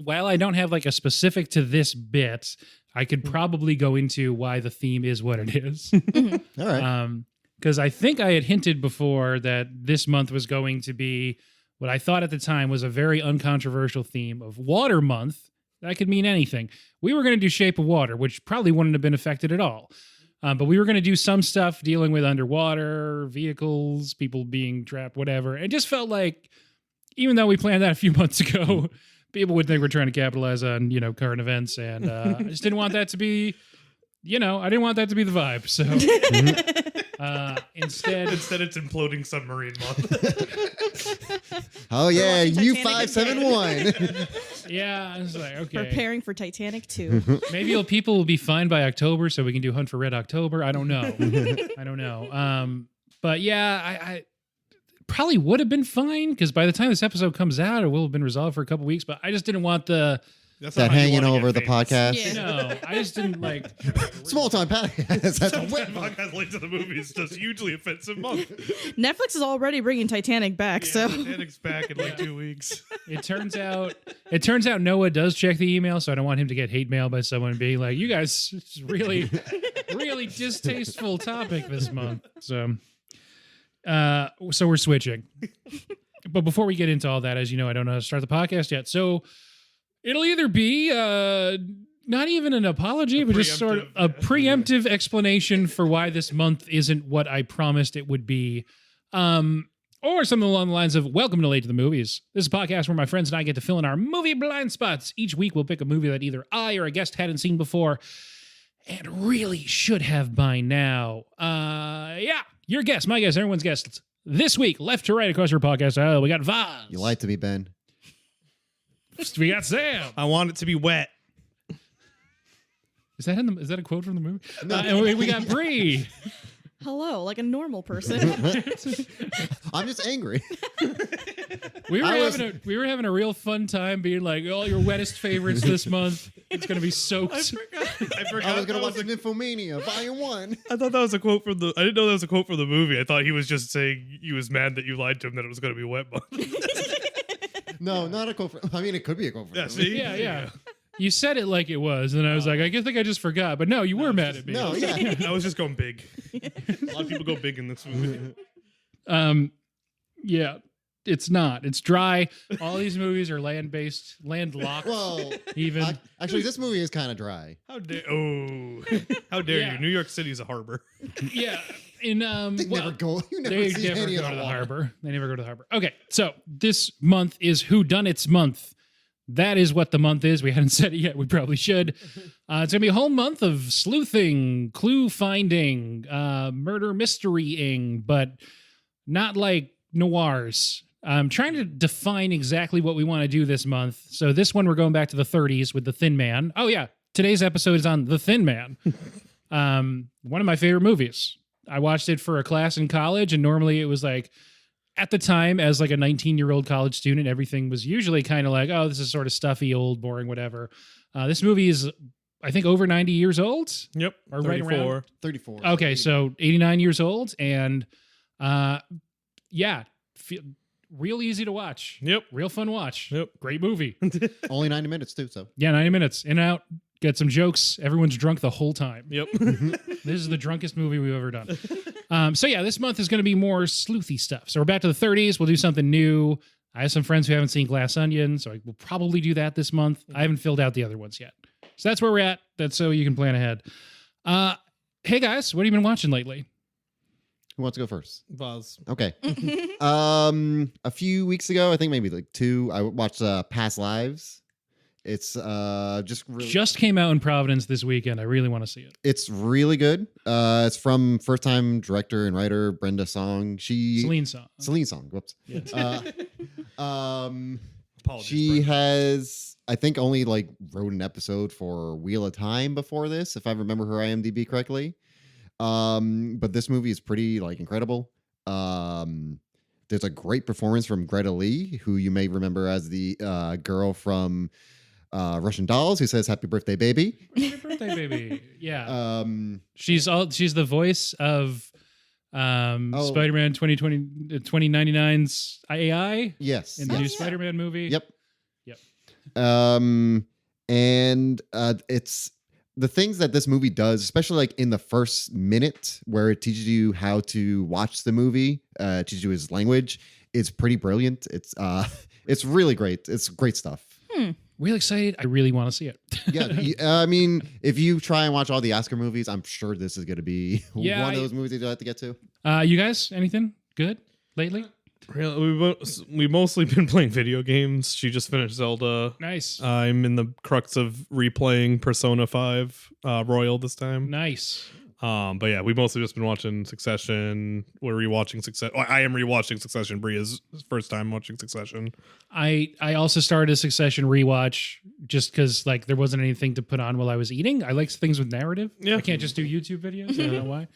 while I don't have like a specific to this bit, I could probably go into why the theme is what it is. All right. Because I think I had hinted before that this month was going to be what I thought at the time was a very uncontroversial theme of Water Month. That could mean anything. We were going to do Shape of Water, which probably wouldn't have been affected at all. But we were going to do some stuff dealing with underwater, vehicles, people being trapped, whatever. It just felt like, even though we planned that a few months ago, people would think we're trying to capitalize on, current events. And I just didn't want that to be, I didn't want that to be the vibe. So instead it's imploding submarine month. Oh, yeah, U571. Yeah, I was like, okay. Preparing for Titanic 2. Maybe people will be fine by October, so we can do Hunt for Red October. I don't know. But yeah, I probably would have been fine, because by the time this episode comes out, it will have been resolved for a couple weeks, but I just didn't want that hanging over the podcast. Yeah. No, I just didn't like... Small time podcast. That's a wet Podcast late to the movies does hugely offensive month. Netflix is already bringing Titanic back, so... Titanic's back in like 2 weeks. It turns out Noah does check the email, so I don't want him to get hate mail by someone being like, you guys, it's really, really distasteful topic this month. So we're switching. But before we get into all that, as you know, I don't know how to start the podcast yet. So it'll either be not even an apology, but just sort of a preemptive explanation for why this month isn't what I promised it would be. Or something along the lines of, welcome to Late to the Movies. This is a podcast where my friends and I get to fill in our movie blind spots. Each week we'll pick a movie that either I or a guest hadn't seen before and really should have by now. Your guest, my guest, everyone's guest. This week, left to right across your podcast, we got Vaz. You lied to me, Ben. We got Sam. I want it to be wet. Is that a quote from the movie? No. And we got Bree. Hello, like a normal person. I'm just angry. We were having a real fun time being like, all your wettest favorites this month. It's going to be soaked. I forgot. I was going to watch Nymphomania, Volume 1. I thought that was a quote from I didn't know that was a quote from the movie. I thought he was just saying he was mad that you lied to him that it was going to be wet month. No, not a quote it could be a quote for Yeah, see? Yeah. You said it like it was, and I was like, I think I just forgot. But no, you were mad at me. No, yeah. I was just going big. A lot of people go big in this movie. Yeah, it's not. It's dry. All these movies are land-based, landlocked. Well, even. Actually, this movie is kind of dry. How dare you? New York City is a harbor. Yeah. They never go. You never see any of the harbor. They never go to the harbor. Okay, so this month is Whodunit Month. That is what the month is. We hadn't said it yet. We probably should. It's going to be a whole month of sleuthing, clue finding, murder mysterying, but not like noirs. I'm trying to define exactly what we want to do this month. So this one, we're going back to the 30s with The Thin Man. Oh, yeah. Today's episode is on The Thin Man. One of my favorite movies. I watched it for a class in college, and normally it was like, at the time, as like a 19-year-old college student, everything was usually kind of like, oh, this is sort of stuffy, old, boring, whatever. This movie is, I think, over 90 years old. Yep. Or 34. Right around. 34. Okay, so 89 years old, and real easy to watch. Yep. Real fun watch. Yep. Great movie. Only 90 minutes, too, so. Yeah, 90 minutes. In and out. Get some jokes. Everyone's drunk the whole time. Yep. This is the drunkest movie we've ever done. This month is going to be more sleuthy stuff. So we're back to the 30s. We'll do something new. I have some friends who haven't seen Glass Onion, so we'll probably do that this month. I haven't filled out the other ones yet. So that's where we're at. That's so you can plan ahead. Hey, guys, what have you been watching lately? Who wants to go first? Vaz. Okay. A few weeks ago, I think maybe like 2, I watched Past Lives. It's just came out in Providence this weekend. I really want to see it. It's really good. It's from first-time director and writer Brenda Song. Celine Song. Whoops. Yes. She has, I think, only like wrote an episode for Wheel of Time before this, if I remember her IMDb correctly. But this movie is pretty like incredible. There's a great performance from Greta Lee, who you may remember as the girl from Russian Dolls, who says "Happy Birthday, Baby." Happy birthday, baby! Yeah. She's the voice of Spider-Man 2099's AI. Yes. In the new Spider-Man movie. Yep. And it's the things that this movie does, especially like in the first minute where it teaches you how to watch the movie, teaches you his language. It's pretty brilliant. It's really great. It's great stuff. Real excited. I really want to see it. Yeah, I mean, if you try and watch all the Oscar movies, I'm sure this is going to be one of those movies that you have to get to. You guys, anything good lately? We've mostly been playing video games. She just finished Zelda. Nice. I'm in the crux of replaying Persona 5 Royal this time. Nice. But yeah, we've mostly just been watching Succession. We're rewatching Succession. I am rewatching Succession. Bree is first time watching Succession. I also started a Succession rewatch just because like there wasn't anything to put on while I was eating. I like things with narrative. Yeah. I can't just do YouTube videos. I don't know why.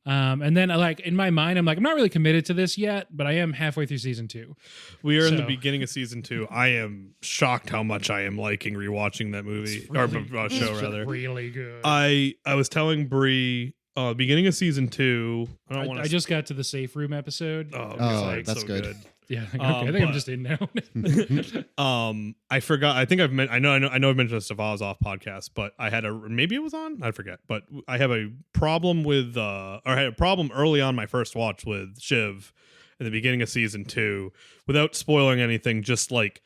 And then like in my mind, I'm like, I'm not really committed to this yet, but I am halfway through season 2. We are in the beginning of season 2. I am shocked how much I am liking rewatching that movie or show rather. Really good. I was telling Bree beginning of season 2. I just got to the safe room episode. Oh, that's so good. Yeah, okay, I think I'm just in now. I forgot. I think I know I've mentioned this to Voz off podcast, but I had maybe it was on. I forget. But I have a problem with or I had a problem early on my first watch with Shiv in the beginning of season 2, without spoiling anything. Just like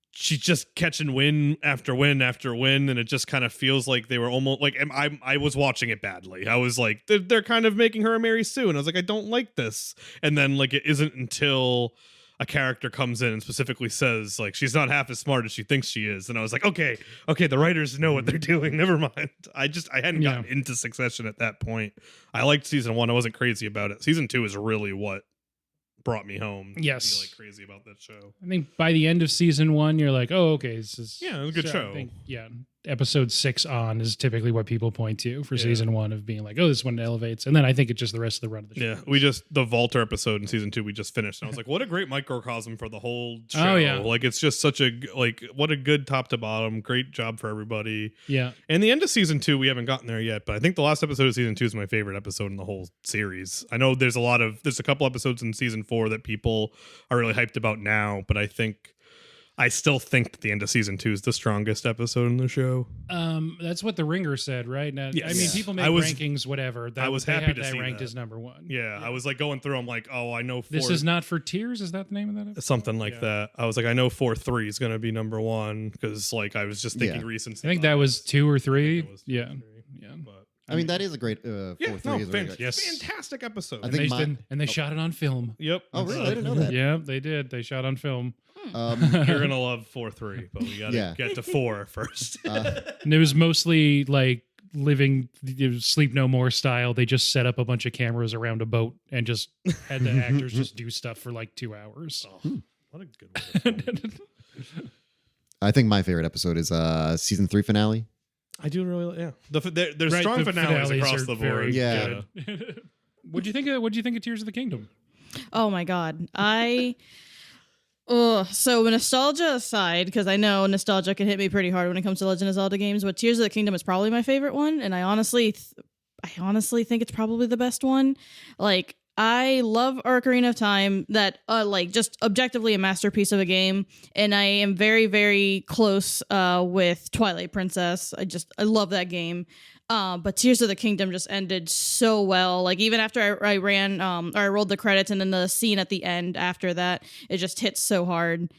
she's just catching win after win after win, and it just kind of feels like they were almost like I was watching it badly. I was like, they're kind of making her a Mary Sue, and I was like, I don't like this. And then like it isn't until a character comes in and specifically says like she's not half as smart as she thinks she is, and I was like, okay, the writers know what they're doing. Never mind. I hadn't gotten into Succession at that point. I liked season 1. I wasn't crazy about it. Season 2 is really what brought me home. Yes. To be like crazy about that show. I think by the end of season 1, you're like, oh, okay, this is it was a good show. I think, episode 6 on is typically what people point to for season 1 of being like, oh, this one elevates, and then I think it's just the rest of the run of the show. Yeah, we just the Walter episode in season 2 we just finished, and I was like, what a great microcosm for the whole show. Oh yeah, like it's just such a what a good top to bottom, great job for everybody. Yeah, and the end of season 2 we haven't gotten there yet, but I think the last episode of season 2 is my favorite episode in the whole series. I know there's a couple episodes in season 4 that people are really hyped about now, but I still think the end of season 2 is the strongest episode in the show. That's what the Ringer said, right? Now, yes. I mean, people make rankings, whatever. I was happy to that see ranked that. as number 1. Yeah, I was like going through. I'm like, oh, I know. This is not for tears. Is that the name of that episode? Something like that. I was like, I know 4-3 is going to be number 1 because like I was just thinking recency. I think that was 2 or 3. Yeah. But I mean, that is a great 4-3. Fantastic episode. I think they shot it on film. Yep. Oh, really? I didn't know that. Yeah, they did. They shot on film. You're gonna love 4-3, but we gotta get to 4 first. And it was mostly like Sleep No More style. They just set up a bunch of cameras around a boat and just had the actors just do stuff for like 2 hours. Oh, what a good one. I think my favorite episode is season 3 finale. I do really, There's strong finales across the board. Yeah. What'd you think of Tears of the Kingdom? Oh my god. So nostalgia aside, because I know nostalgia can hit me pretty hard when it comes to Legend of Zelda games, but Tears of the Kingdom is probably my favorite one, and I honestly think it's probably the best one. Like, I love Ocarina of Time, that like just objectively a masterpiece of a game, and I am very, very close with Twilight Princess. I love that game. But Tears of the Kingdom just ended so well. Like, even after I rolled the credits, and then the scene at the end after that, it just hits so hard.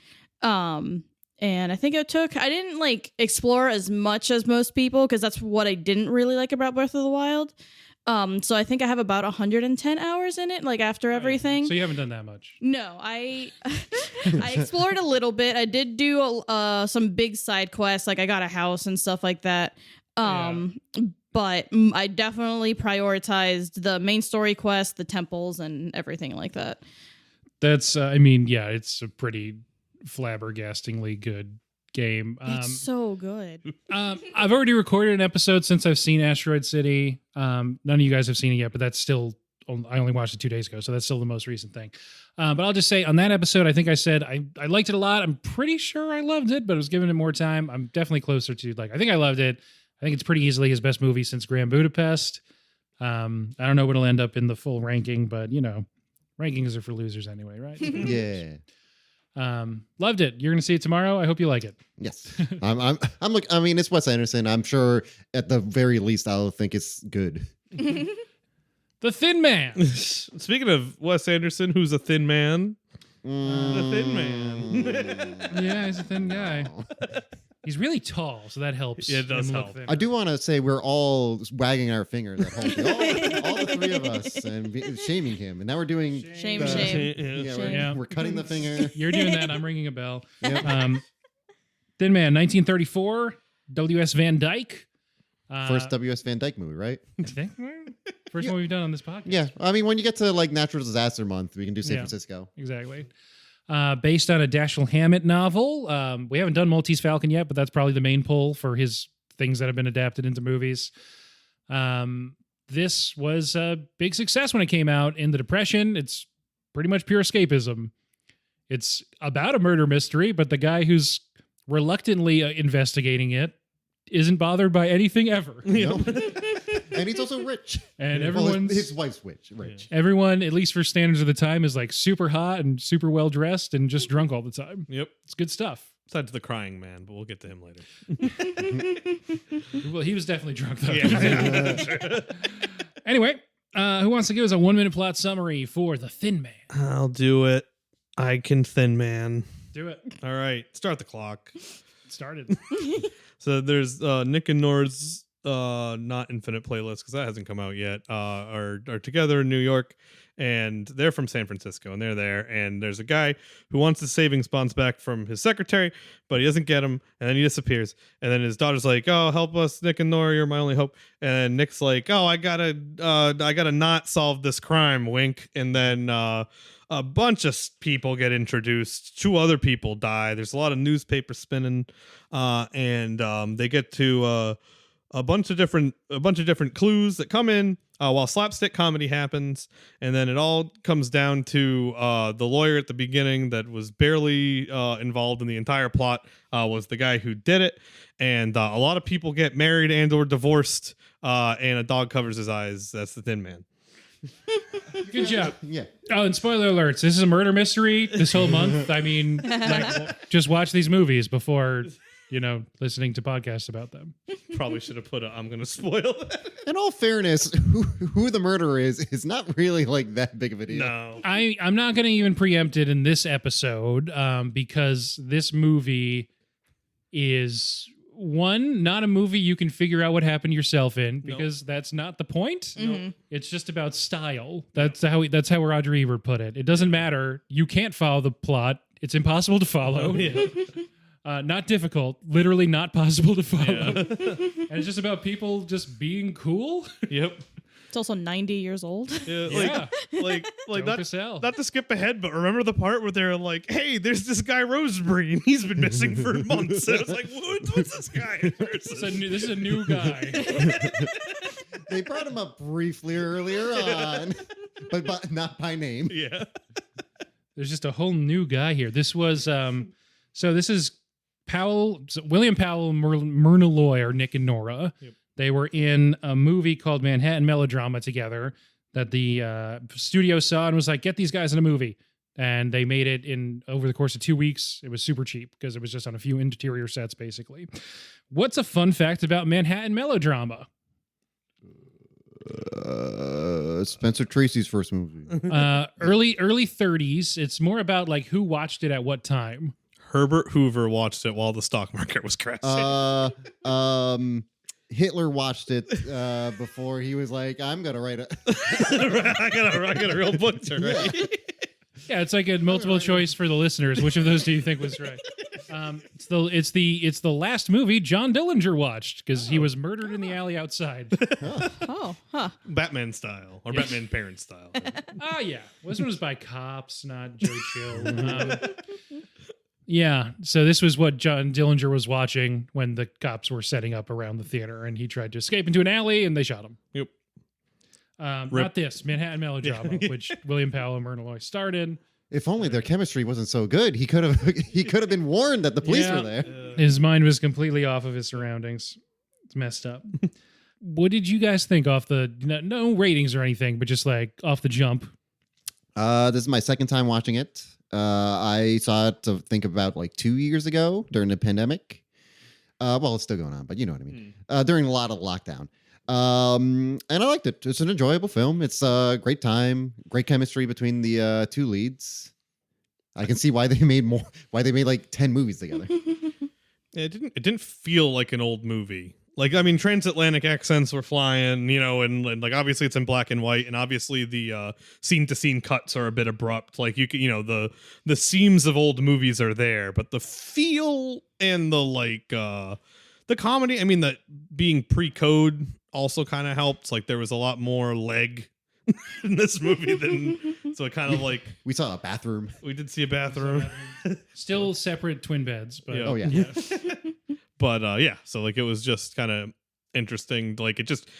And I think I didn't like explore as much as most people, because that's what I didn't really like about Breath of the Wild. So I think I have about 110 hours in it, like after everything. So you haven't done that much. No, I explored a little bit. I did do some big side quests, like I got a house and stuff like that. But I definitely prioritized the main story quest, the temples, and everything like that. That's, it's a pretty flabbergastingly good game. It's so good. I've already recorded an episode since I've seen Asteroid City. None of you guys have seen it yet, but that's still, I only watched it 2 days ago, so that's still the most recent thing. But I'll just say on that episode, I think I said I liked it a lot. I'm pretty sure I loved it, but I was giving it more time. I'm definitely closer to, like, I think I loved it. I think it's pretty easily his best movie since Grand Budapest. I don't know what it'll end up in the full ranking, but, rankings are for losers anyway, right? Yeah. Loved it. You're going to see it tomorrow. I hope you like it. Yes. I'm like, I mean, it's Wes Anderson. I'm sure at the very least I'll think it's good. The Thin Man. Speaking of Wes Anderson, who's a thin man. The Thin Man. Yeah, he's a thin guy. He's really tall, so that helps. Yeah, it does him look help. thinner. I do want to say we're all wagging our fingers at home. all the three of us and shaming him. And now we're doing Shame, the- shame. Yeah, Shame. Yeah. we're cutting the finger. You're doing that. I'm ringing a bell. Yep. Thin Man, 1934. W.S. Van Dyke. First W.S. Van Dyke movie, right? I think. First one we've done on this podcast. Yeah. I mean, when you get to like Natural Disaster Month, we can do San Yeah. Francisco. Exactly. Based on a Dashiell Hammett novel. We haven't done Maltese Falcon yet, but that's probably the main pull for his things that have been adapted into movies. This was a big success when it came out in the Depression. It's pretty much pure escapism. It's about a murder mystery, but the guy who's reluctantly investigating it isn't bothered by anything ever. No. And he's also rich. And Well, everyone's his wife's rich. everyone, at least for standards of the time, is like super hot and super well dressed and just drunk all the time. Yep. It's good stuff. Besides the crying man, but we'll get to him later. Well, he was definitely drunk though. Yeah. Anyway, who wants to give us a 1-minute plot summary for The Thin Man? I'll do it. I can thin man. Do it. All right. Start the clock. It started. So there's Nick and Nora's not Infinite playlist because that hasn't come out yet. Are together in New York, and they're from San Francisco, and they're there. And there's a guy who wants the savings bonds back from his secretary, but he doesn't get them, and then he disappears. And then his daughter's like, "Oh, help us, Nick and Nora, you're my only hope." And Nick's like, "Oh, I gotta not solve this crime." Wink. And then a bunch of people get introduced. 2 other people die. There's a lot of newspaper spinning, and they get to a bunch of different clues that come in while slapstick comedy happens, and then it all comes down to the lawyer at the beginning that was barely involved in the entire plot was the guy who did it, and a lot of people get married and or divorced, and a dog covers his eyes. That's the Thin Man. Good job. Yeah. Oh, and spoiler alerts. This is a murder mystery this whole month. I mean, like, just watch these movies before, listening to podcasts about them. Probably should have put a I'm gonna spoil it. In all fairness, who the murderer is not really like that big of a deal. No. I'm not going to even preempt it in this episode because this movie is, one, not a movie you can figure out what happened yourself in because that's not the point. Mhm. It's just about style. That's how Roger Ebert put it. It doesn't matter. You can't follow the plot. It's impossible to follow. Oh, yeah. Not difficult, literally not possible to follow. Yeah. And it's just about people just being cool. Yep. It's also 90 years old. Yeah, Yeah. like Don't not, to sell. not to skip ahead, but remember the part where they're like, "Hey, there's this guy Roseberry, and he's been missing for months." And I was like, "What's this guy?" This is a new guy. They brought him up briefly earlier on, but not by name. Yeah. There's just a whole new guy here. This was so this is William Powell and Myrna Loy are Nick and Nora. Yep. They were in a movie called Manhattan Melodrama together that the studio saw and was like, get these guys in a movie. And they made it in over the course of 2 weeks. It was super cheap because it was just on a few interior sets, basically. What's a fun fact about Manhattan Melodrama? Spencer Tracy's first movie. Early 30s. It's more about like who watched it at what time. Herbert Hoover watched it while the stock market was crashing. Hitler watched it before he was like, I'm gonna write a I got a real book to write. Yeah, it's like a multiple choice for the listeners. Which of those do you think was right? It's the last movie John Dillinger watched because he was murdered in the alley outside. Oh, huh. Batman style or Batman parent style. Ah, yeah. This one was by cops, not Joe Chill. Yeah, so this was what John Dillinger was watching when the cops were setting up around the theater, and he tried to escape into an alley, and they shot him. Yep. Not this Manhattan Melodrama, which William Powell and Myrna Loy starred in. If only their chemistry wasn't so good, he could have been warned that the police Yeah. were there. His mind was completely off of his surroundings. It's messed up. What did you guys think off the no ratings or anything, but just like off the jump? This is my second time watching it. I saw it to think about like 2 years ago during the pandemic. Well, it's still going on, but you know what I mean. During a lot of lockdown. And I liked it. It's an enjoyable film. It's a great time, great chemistry between the two leads. I can see why they made like 10 movies together. It didn't feel like an old movie. Like, I mean, transatlantic accents were flying, you know, and like obviously it's in black and white, and obviously the scene to scene cuts are a bit abrupt. Like the seams of old movies are there, but the feel and the comedy, I mean, that being pre-code also kind of helped. Like there was a lot more leg in this movie than, so it kind of like we saw a bathroom. We did see a bathroom. Still separate twin beds, but Oh yeah. But so like it was just kind of interesting. Like it just,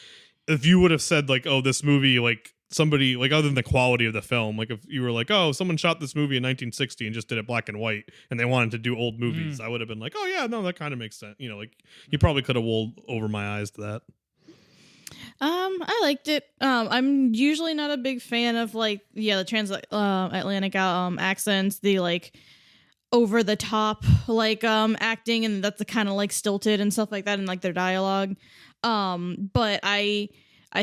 if you would have said like, oh, this movie, like somebody, like other than the quality of the film, like if you were like, oh, someone shot this movie in 1960 and just did it black and white and they wanted to do old movies, I would have been like, oh yeah, no, that kind of makes sense. You know, like you probably could have rolled over my eyes to that. I liked it. I'm usually not a big fan of like, the transatlantic accents, the like over the top like acting, and that's the kind of like stilted and stuff like that, and like their dialogue. But I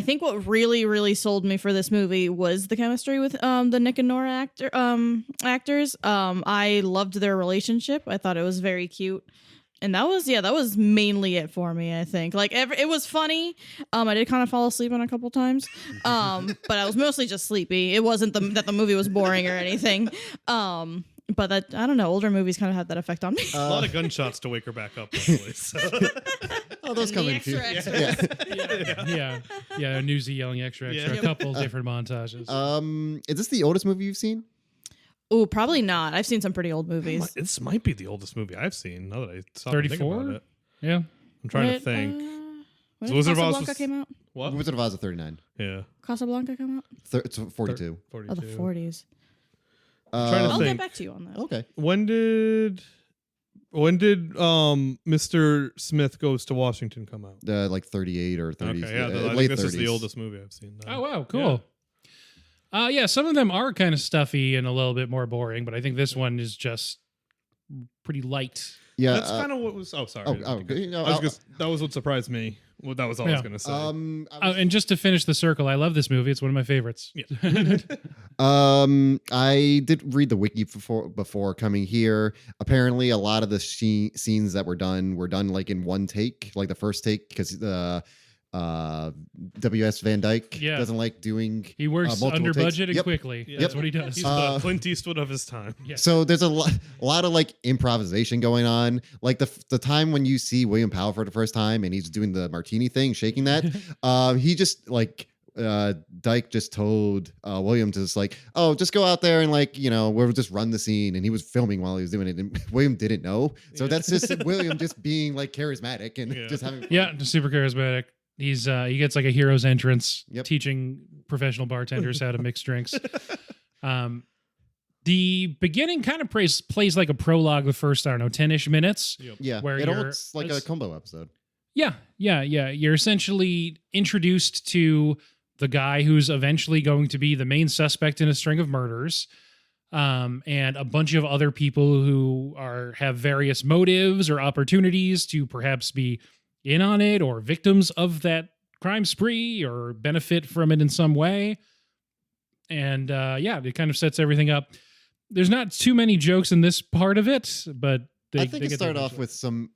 think what really sold me for this movie was the chemistry with the Nick and Nora actors. I loved their relationship. I thought it was very cute. And that was mainly it for me, I think. Like it was funny. I did kind of fall asleep on a couple times. But I was mostly just sleepy. It wasn't that the movie was boring or anything. But that, I don't know, older movies kind of had that effect on me. A lot of gunshots to wake her back up, luckily. So. Oh, those come in few. Yeah, Newsy yelling extra. A couple different montages. Is this the oldest movie you've seen? Oh, probably not. I've seen some pretty old movies. This might be the oldest movie I've seen. Now that I stop 34? and think about it. Yeah. I'm trying to think. When So did Wizard of Oz Casablanca was- came out? What? Wizard of Oz is 39. Yeah. Casablanca come out? It's 42. 42. Oh, the 40s. trying to I'll think. get back to you on that. Okay. When did Mr. Smith Goes to Washington come out? Like 38 or 30. Okay, yeah, I late think this 30s. is the oldest movie I've seen. Oh wow, cool. Yeah, some of them are kind of stuffy and a little bit more boring, but I think this one is just pretty light. Yeah. That's kind of what was. Oh, sorry. That was what surprised me. Well, that was all I was going to say. And just to finish the circle, I love this movie. It's one of my favorites. Yeah. I did read the wiki before coming here. Apparently, a lot of the scenes that were done like in one take, like the first take, because W.S. Van Dyke doesn't like doing. He works under budget and quickly. Yeah. That's what he does. He's the Clint Eastwood of his time. Yeah. So there's a lot of like improvisation going on. Like the time when you see William Powell for the first time and he's doing the martini thing, shaking that, he just like Dyke just told William to just like, oh, just go out there and like, we'll just run the scene. And he was filming while he was doing it. And William didn't know. So that's just William just being like charismatic and just having fun. Yeah, just super charismatic. He's he gets like a hero's entrance teaching professional bartenders how to mix drinks. The beginning kind of plays like a prologue the first, 10-ish minutes. Yep. Yeah. Where it looks like a combo episode. Yeah. You're essentially introduced to the guy who's eventually going to be the main suspect in a string of murders. And a bunch of other people who have various motives or opportunities to perhaps be in on it or victims of that crime spree or benefit from it in some way. And it kind of sets everything up. There's not too many jokes in this part of it, but I think it started off with some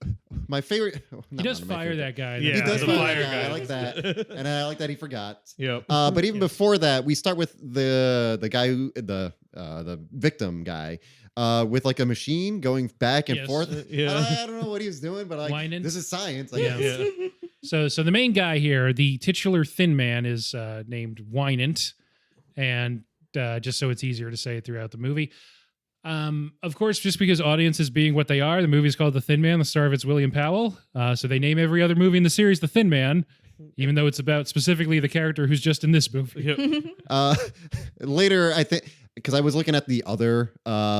my favorite. He does fire that guy. Yeah, he does the fire fire that guy. guy. I like that, and I like that he forgot. Yep. But even before that, we start with the guy who the victim guy. With like a machine going back and forth. I don't know what he was doing, but like this is science. I guess. Yeah. So the main guy here, the titular thin man, is named Whodunit, and just so it's easier to say throughout the movie. Of course, just because audiences being what they are, the movie's called The Thin Man. The star of it's William Powell. So they name every other movie in the series The Thin Man, even though it's about specifically the character who's just in this movie. Yep. Later, I think. Because I was looking at the other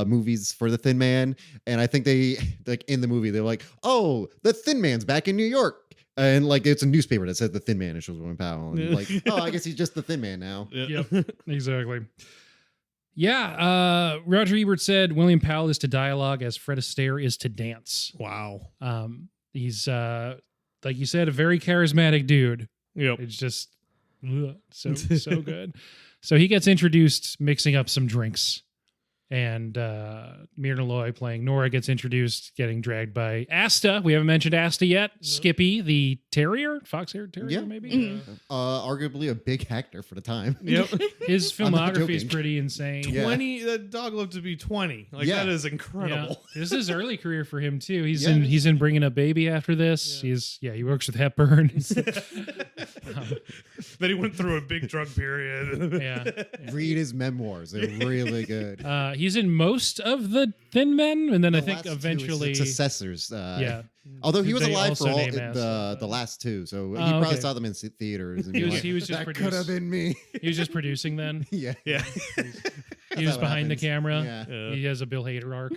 movies for the Thin Man, and I think they like in the movie they're like, "Oh, the Thin Man's back in New York," and like it's a newspaper that says the Thin Man, and shows William Powell, and like, "Oh, I guess he's just the Thin Man now." Yep, exactly. Yeah, Roger Ebert said William Powell is to dialogue as Fred Astaire is to dance. Wow. He's like you said, a very charismatic dude. Yep. It's just so good. So he gets introduced mixing up some drinks. And Myrna Loy playing Nora gets introduced, getting dragged by Asta. We haven't mentioned Asta yet. No. Skippy, the terrier, fox-haired terrier, maybe. Mm-hmm. Arguably a big actor for the time. Yep. His filmography is pretty insane. 20. That dog lived to be 20. Like that is incredible. Yeah. This is early career for him too. He's in Bringing Up Baby after this. Yeah. He works with Hepburn. Then he went through a big drug period. Yeah. Read his memoirs; they're really good. He's in most of the Thin Men, and then I think last eventually successors. Yeah. Although he was They alive for also all name the last two, so he probably saw them in theaters. And He was just that could have been me. He was just producing then. Yeah. He was behind the camera. Yeah. He has a Bill Hader arc.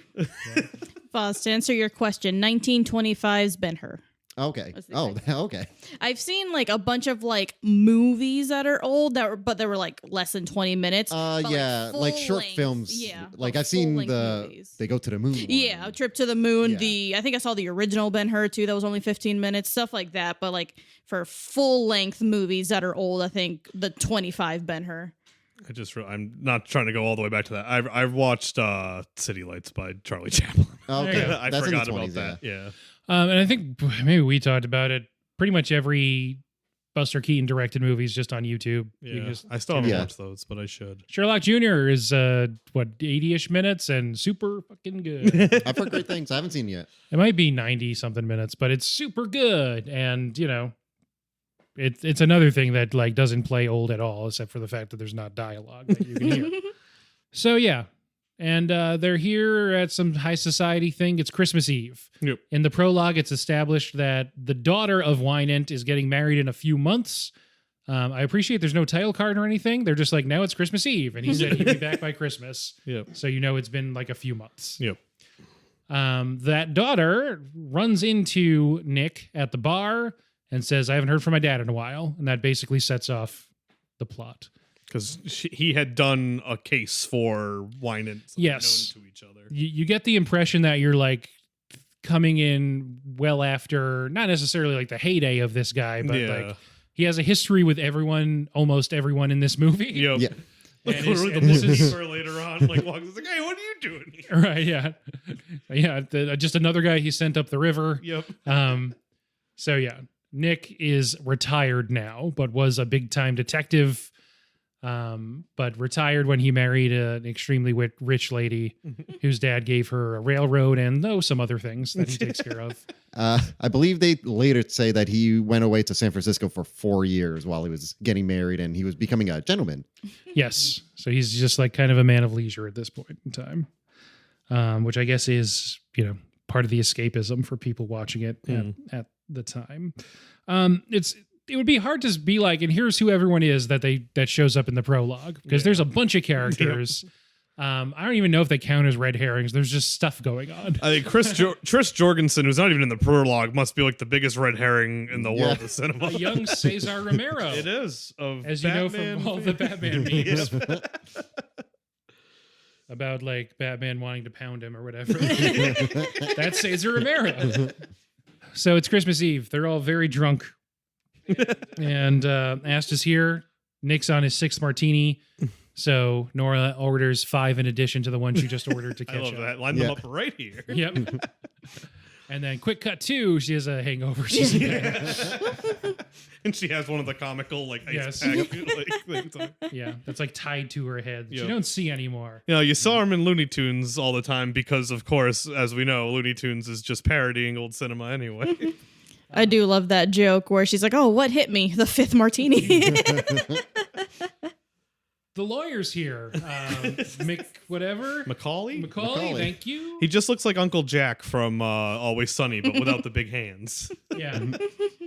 Foz, to answer your question, 1925's Ben-Hur. Okay. Oh, okay. I've seen like a bunch of like movies that are old but they were like less than 20 minutes. Like short length, films. Yeah, like I've seen movies. They Go to the Moon. Yeah, A Trip to the Moon. Yeah. I think I saw the original Ben-Hur too. That was only 15 minutes, stuff like that. But like for full length movies that are old, I think the 25 Ben-Hur. I'm not trying to go all the way back to that. I've watched City Lights by Charlie Chaplin. Okay, I that's forgot in the 20s, about that. Yeah. And I think maybe we talked about it. Pretty much every Buster Keaton directed movie is just on YouTube. Yeah. I still haven't watched those, but I should. Sherlock Jr. is 80-ish minutes and super fucking good. I've heard great things. I haven't seen it yet. It might be 90 something minutes, but it's super good. And it's another thing that like doesn't play old at all, except for the fact that there's not dialogue that you can hear. So yeah. And they're here at some high society thing. It's Christmas Eve. Yep. In the prologue, it's established that the daughter of Whodunit is getting married in a few months. I appreciate there's no title card or anything. They're just like, now it's Christmas Eve. And he said he'd be back by Christmas. Yep. So it's been like a few months. Yep. That daughter runs into Nick at the bar and says, I haven't heard from my dad in a while. And that basically sets off the plot. Because he had done a case for Whodunit. Yes. Known to each other. You get the impression that you're like coming in well after, not necessarily like the heyday of this guy, but like he has a history with almost everyone in this movie. Yep. Yeah. Like literally the bookkeeper later on, like walks like, hey, what are you doing here? Right. Yeah. Yeah. Just another guy he sent up the river. Yep. So yeah, Nick is retired now, but was a big time detective. But retired when he married an extremely rich lady whose dad gave her a railroad and some other things that he takes care of. I believe they later say that he went away to San Francisco for 4 years while he was getting married and he was becoming a gentleman. Yes. So he's just like kind of a man of leisure at this point in time, which I guess is, part of the escapism for people watching it at the time. It would be hard to be like, and here's who everyone is that shows up in the prologue, because there's a bunch of characters. I don't even know if they count as red herrings. There's just stuff going on. I think Trish Jorgensen, who's not even in the prologue, must be like the biggest red herring in the world of cinema. A young Cesar Romero. It is. As you know from all the Batman memes. About like Batman wanting to pound him or whatever. That's Cesar Romero. So it's Christmas Eve. They're all very drunk. And Asta's here. Nick's on his 6th martini. So Nora orders 5 in addition to the one she just ordered to catch I love up. that. Line them up right here. Yep. And then quick cut 2, she has a hangover. She's And she has one of the comical like ice Yes. pack things. Yeah, that's like tied to her head. Yep. She don't see anymore. You saw him in Looney Tunes all the time because, of course, as we know, Looney Tunes is just parodying old cinema anyway. I do love that joke where she's like, oh, what hit me? The 5th martini. The lawyer's here. Macaulay, thank you. He just looks like Uncle Jack from Always Sunny, but without the big hands. Yeah.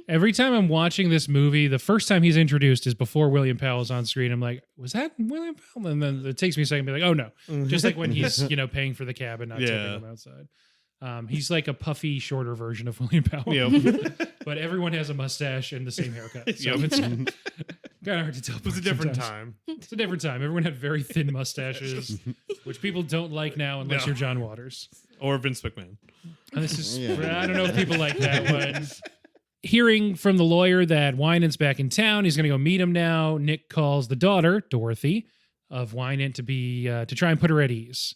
Every time I'm watching this movie, the first time he's introduced is before William Powell's on screen. I'm like, was that William Powell? And then it takes me a second to be like, oh no. Just like when he's, paying for the cab and not tipping him outside. He's like a puffy, shorter version of William Powell. Yep. But everyone has a mustache and the same haircut. So it's Kind of hard to tell. It was a different time. It's a different time. Everyone had very thin mustaches, which people don't like now unless No. you're John Waters. Or Vince McMahon. And this is, Yeah. I don't know if people like that one. Hearing from the lawyer that Wynant's back in town, he's going to go meet him now. Nick calls the daughter, Dorothy, of Wynant to try and put her at ease.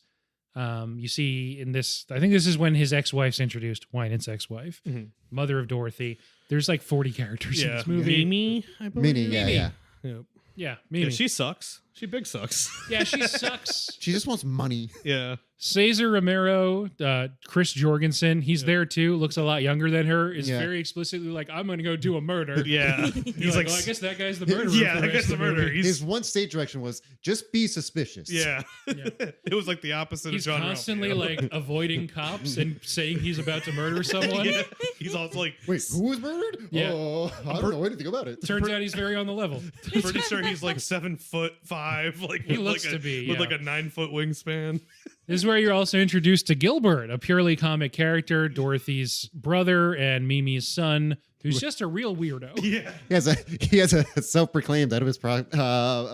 You see in this, I think this is when his ex-wife's introduced, Wynant's ex-wife, mother of Dorothy. There's like 40 characters in this movie. Mimi, I believe. Mini, yeah, yeah. Yep. Yeah, Mimi. Yeah, she sucks. She big sucks. Yeah, she sucks. She just wants money. Yeah. Cesar Romero, Chris Jorgensen, he's there too. Looks a lot younger than her. Is Yeah. very explicitly like, I'm going to go do a murder. Yeah. He's like, well, I guess that guy's the murderer. Yeah, for that the guy's rest the of murderer. movie. He's- His one stage direction was just be suspicious. Yeah. Yeah. It was like the opposite He's of John constantly Ralphio. like avoiding cops and saying he's about to murder someone. Yeah. He's also like, Wait, who was murdered? Yeah. Oh, I don't know anything about it. Turns out he's very on the level. pretty sure he's like 7'5", like He with looks like a, to be, with yeah. like a 9-foot wingspan. This is where you're also introduced to Gilbert, a purely comic character, Dorothy's brother and Mimi's son, who's just a real weirdo. Yeah. He has a self-proclaimed Oedipus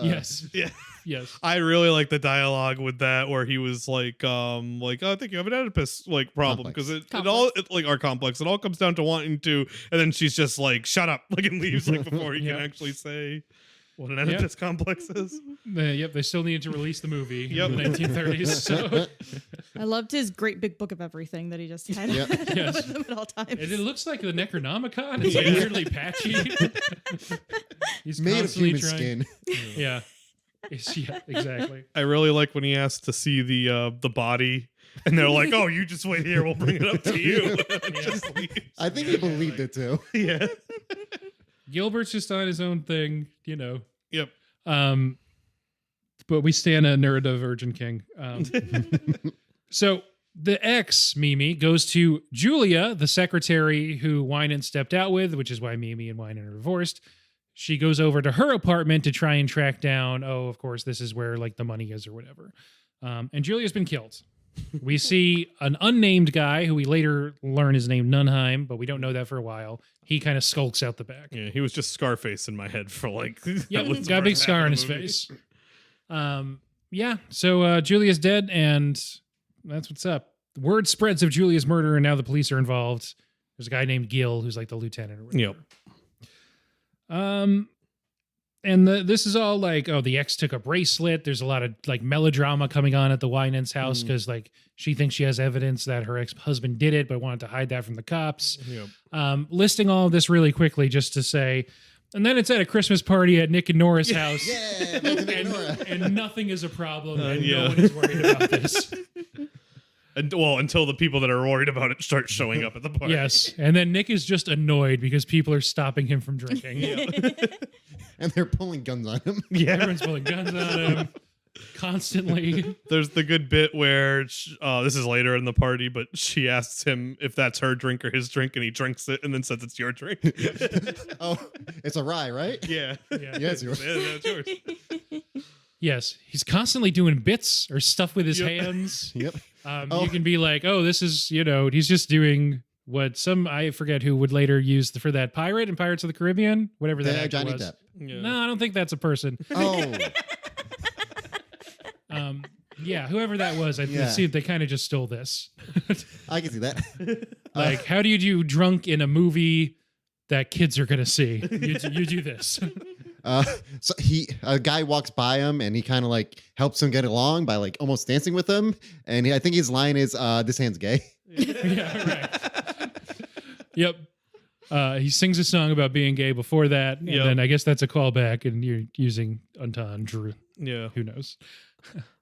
Yes. Yeah. Yes. I really like the dialogue with that where he was like, oh, I think you have an Oedipus like problem because our complex. It all comes down to wanting to, and then she's just like, shut up, like, and leaves like before he Yeah. can actually say what an Oedipus complex is. Yep, they still needed to release the movie Yep. in the 1930s. So I loved his great big book of everything that he just had Yeah. Yes. with him at all times. and it looks like the Necronomicon. It's like Yeah. weirdly patchy. He's made of constantly human trying. skin. Yeah. Yeah, exactly. I really like when he asked to see the body, and they're like, "Oh, you just wait here. We'll bring it up to you." And just leaves. I think he believed it too. Yeah. Gilbert's just on his own thing, you know. Yep. But we stand a neurodivergent king. So the ex Mimi goes to Julia, the secretary who Wynant stepped out with, which is why Mimi and Wynant are divorced. She goes over to her apartment to try and track down, oh, of course, this is where like the money is or whatever. And Julia's been killed. We see an unnamed guy who we later learn is named Nunheim, but we don't know that for a while. He kind of skulks out the back. Yeah, he was just Scarface in my head for like. Yeah, that was the got a big first scar half on of his the movie. face. Yeah, so Julia's dead, and that's what's up. Word spreads of Julia's murder, and now the police are involved. There's a guy named Gil who's like the lieutenant or whatever. Yep. And this is all like, oh, the ex took a bracelet. There's a lot of like melodrama coming on at the Wynant's house because like she thinks she has evidence that her ex-husband did it, but wanted to hide that from the cops. Yep. Listing all of this really quickly just to say, and then it's at a Christmas party at Nick and Nora's house. Yeah, back to Nick and Nora. And nothing is a problem, and yeah. no one is worried about this. And well, until the people that are worried about it start showing up at the party. Yes, and then Nick is just annoyed because people are stopping him from drinking. And they're pulling guns on him. Yeah. Everyone's pulling guns on him constantly. There's the good bit where this is later in the party, but she asks him if that's her drink or his drink, and he drinks it and then says it's your drink. Oh, it's a rye, right? Yeah. Yeah. Yeah, it's yours. Yeah, that's yours. Yes, he's constantly doing bits or stuff with his Yep. hands. Yep. You can be like, oh, this is, he's just doing what I forget who would later use for that pirate in Pirates of the Caribbean, whatever that actor Johnny was. Depp. Yeah. No, I don't think that's a person. Oh, Yeah, whoever that was, I Yeah. see if they kind of just stole this. I can see that. Like, how do you do drunk in a movie that kids are going to see? You do this. So a guy walks by him and he kind of like helps him get along by like almost dancing with him. And I think his line is, "This hand's gay." Yeah, right. Yep. He sings a song about being gay before that, and Yep. then I guess that's a callback, and you're using entendre. Yeah. Who knows?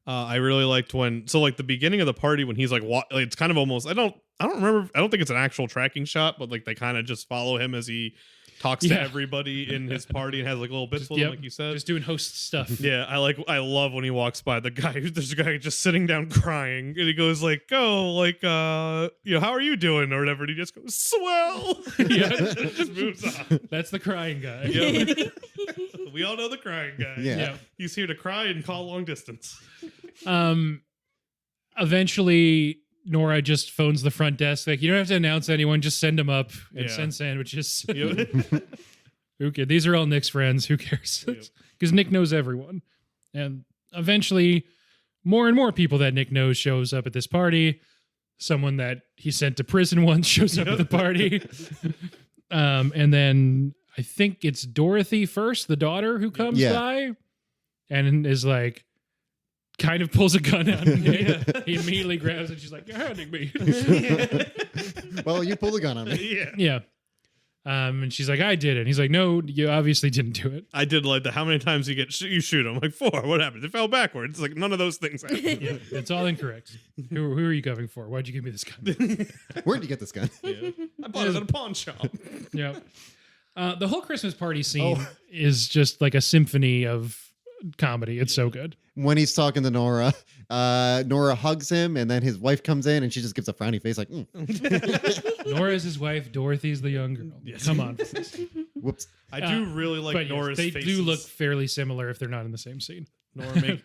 I really liked the beginning of the party when he's like, it's kind of almost, I don't remember. I don't think it's an actual tracking shot, but like they kind of just follow him as he talks to Yeah. everybody in his party and has like little bits with him, Yep. like you said. Just doing host stuff. Yeah, I love when he walks by there's a guy just sitting down crying, and he goes like, "Oh, like, how are you doing?" or whatever. And he just goes, "Swell." Yeah. And just moves on. That's the crying guy. Yep. We all know the crying guy. Yeah. Yeah. He's here to cry and call long distance. Eventually, Nora just phones the front desk. Like, you don't have to announce anyone. Just send them up and Yeah. send sandwiches. Yep. Who cares? These are all Nick's friends. Who cares? Because Nick knows everyone. And eventually, more and more people that Nick knows shows up at this party. Someone that he sent to prison once shows up at the party. And then I think it's Dorothy first, the daughter, who comes by and is like, kind of pulls a gun out on Nick. He immediately grabs it. She's like, "You're hurting me." Well, you pulled a gun on me. Yeah. And she's like, "I did it." And he's like, "No, you obviously didn't do it." I did like the how many times you shoot him? Like 4. What happened? It fell backwards. It's like none of those things happened. Yeah, it's all incorrect. Who are you going for? Why'd you give me this gun? Where'd you get this gun? I bought it at a pawn shop. Yeah. The whole Christmas party scene is just like a symphony of comedy. It's so good. When he's talking to Nora, Nora hugs him, and then his wife comes in, and she just gives a frowny face, like, Nora's his wife. Dorothy's the young girl. Yes. Come on. Whoops. I do really like But Nora's they faces. do look fairly similar if they're not in the same scene.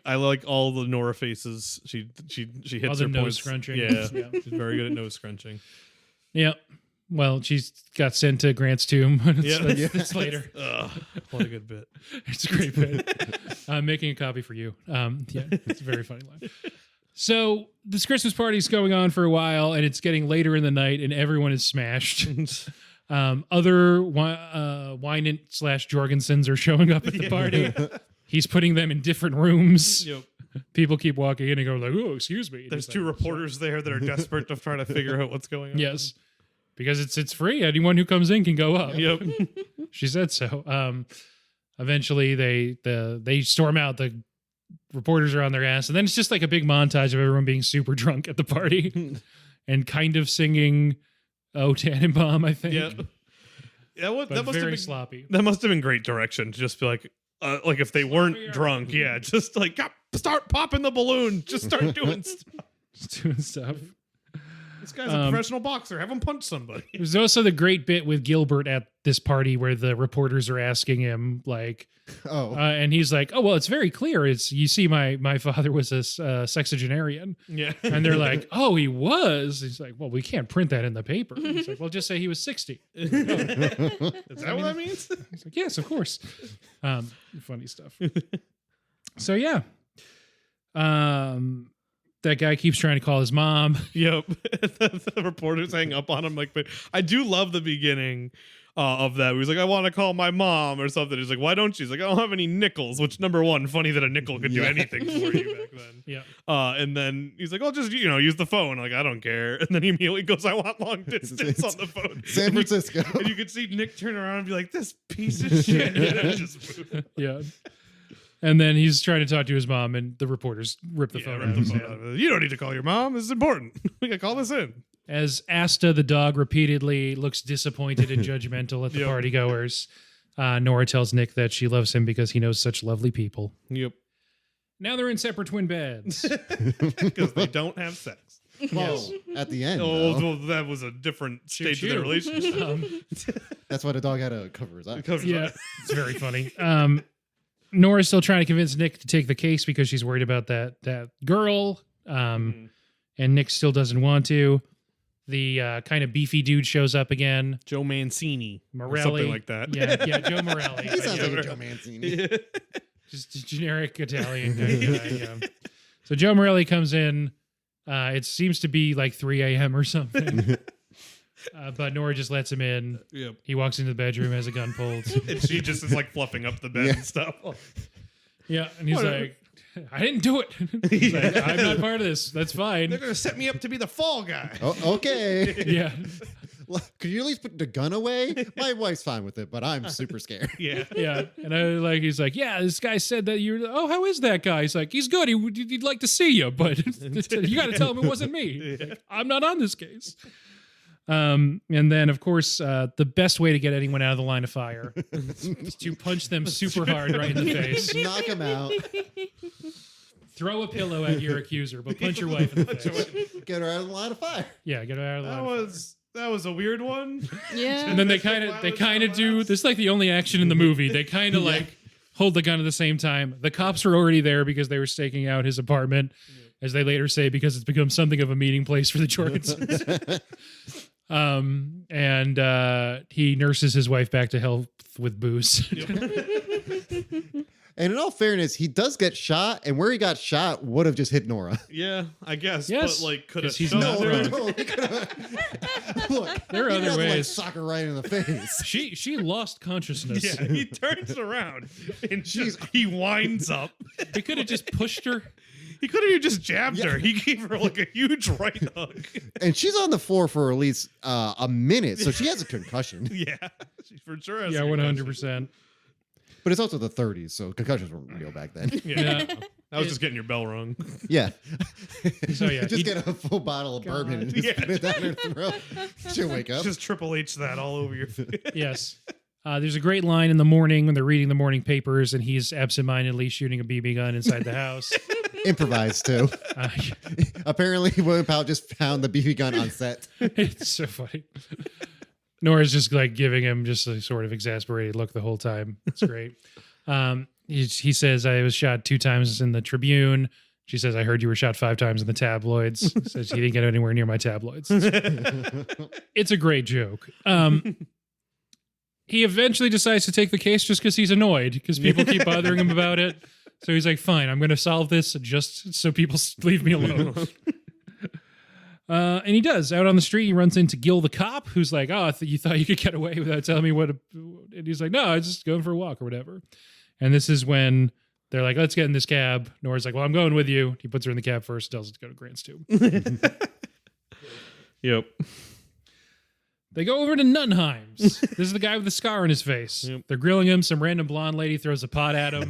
I like all the Nora faces. She hits All the her nose points. scrunching. Yeah. Yeah. She's very good at nose scrunching. Yeah. Well, she's got sent to Grant's tomb. It's later. Ugh, what a good bit. It's a great bit. I'm making a copy for you. Yeah, it's a very funny line. So this Christmas party's going on for a while, and it's getting later in the night, and everyone is smashed. Other Whodunit/Jorgensens are showing up at the party. He's putting them in different rooms. Yep. People keep walking in and go like, "Oh, excuse me." There's Just two like, reporters there that are desperate to try to figure out what's going on. Yes, because it's free. Anyone who comes in can go up. Yep. She said so. Eventually, they storm out. The reporters are on their ass, and then it's just like a big montage of everyone being super drunk at the party and kind of singing "Oh Tannenbaum," I think. Yeah. But That must have very been sloppy. That must have been great direction to just be like if they weren't drunk, just like start popping the balloon, just start doing stuff. Just doing stuff. This guy's a professional boxer. Have him punch somebody. There's also the great bit with Gilbert at this party where the reporters are asking him like, and he's like, "Oh well, it's very clear. It's you see, my father was a sexagenarian." Yeah, and they're like, "Oh, he was." He's like, "Well, we can't print that in the paper." He's like, "Well, just say he was 60." Is that what that means? He's like, "Yes, of course." Funny stuff. So yeah, that guy keeps trying to call his mom. Yep. The reporters hang up on him. Like, but I do love the beginning of that. He's like, "I want to call my mom" or something. He's like, "Why don't you?" He's like, "I don't have any nickels." Which, number one, funny that a nickel could do anything for you back then. Yeah. And then he's like, "I'll just use the phone." Like, "I don't care." And then he immediately goes, "I want long distance on the phone." San Francisco. And you could see Nick turn around and be like, "This piece of shit." Yeah. And then he's trying to talk to his mom, and the reporters rip the phone out of his hand. "You don't need to call your mom. This is important. We can call this in." As Asta, the dog, repeatedly looks disappointed and judgmental at the partygoers, Nora tells Nick that she loves him because he knows such lovely people. Yep. Now they're in separate twin beds. Because they don't have sex. Well, at the end, well, that was a different stage of their relationship. that's why the dog had to cover his eyes. Yeah, it's very funny. Nora's still trying to convince Nick to take the case because she's worried about that girl. And Nick still doesn't want to. The kind of beefy dude shows up again. Joe Mancini. Morelli. Or something like that. Yeah, Joe Morelli. He sounds like a Joe Mancini. Just a generic Italian kind of guy. Yeah. So Joe Morelli comes in. It seems to be like 3 a.m. or something. But Nora just lets him in. Yep. He walks into the bedroom, has a gun pulled. And she just is like fluffing up the bed and stuff. Yeah, and he's like, "I didn't do it." He's like, "I'm not part of this. That's fine." They're going to set me up to be the fall guy. Oh, okay. Yeah. Could you at least put the gun away? My wife's fine with it, but I'm super scared. Yeah. Yeah. And he's like, "Yeah, this guy said that how is that guy?" He's like, "He's good. He'd like to see you, but you got to tell him it wasn't me. Like, I'm not on this case." And then, of course, the best way to get anyone out of the line of fire is to punch them super hard right in the face. Knock him out. Throw a pillow at your accuser, but punch your wife in the face. Get her out of the line of fire. Yeah, get her out of the line of fire. That was a weird one. Yeah. And then they kind of do this is like the only action in the movie. They kind of like hold the gun at the same time. The cops are already there because they were staking out his apartment, as they later say, because it's become something of a meeting place for the Jorgensens. And he nurses his wife back to health with booze. And in all fairness, he does get shot, and where he got shot would have just hit Nora. Yeah, I guess. Yes, but like, could have 'cause he's shot not her. wrong. No, he could've- Look, There are he other doesn't, like, ways. sock her right in the face. She lost consciousness. Yeah, he turns around and he winds up. He could have just pushed her. He could have just jabbed her. He gave her like a huge right hug. And she's on the floor for at least a minute, so she has a concussion. Yeah, she for sure has Yeah, a 100%. But it's also the 30s, so concussions weren't real back then. Yeah. Yeah. I was just getting your bell rung. Yeah. So, yeah, just he- get a full bottle of bourbon and just Yeah. put it down her throat. She'll wake up. Just Triple H that all over your face. Yes. There's a great line in the morning when they're reading the morning papers and he's absentmindedly shooting a BB gun inside the house. Improvised too. Uh, Apparently, William Powell just found the BB gun on set. it's so funny. Nora's just like giving him just a sort of exasperated look the whole time. It's great. He says, I was shot 2 times in the Tribune. She says, I heard you were shot 5 times in the tabloids. Says he didn't get anywhere near my tabloids. It's a great joke. He eventually decides to take the case just because he's annoyed because people keep bothering him about it. So he's like, fine, I'm going to solve this just so people leave me alone. And he does. Out on the street, he runs into Gil the cop, who's like, oh, you thought you could get away without telling me what... And he's like, no, I was just going for a walk or whatever. And this is when they're like, let's get in this cab. Nora's like, well, I'm going with you. He puts her in the cab first, tells her to go to Grant's too. Yep. They go over to Nunheim's. This is the guy with the scar on his face. Yep. They're grilling him. Some random blonde lady throws a pot at him.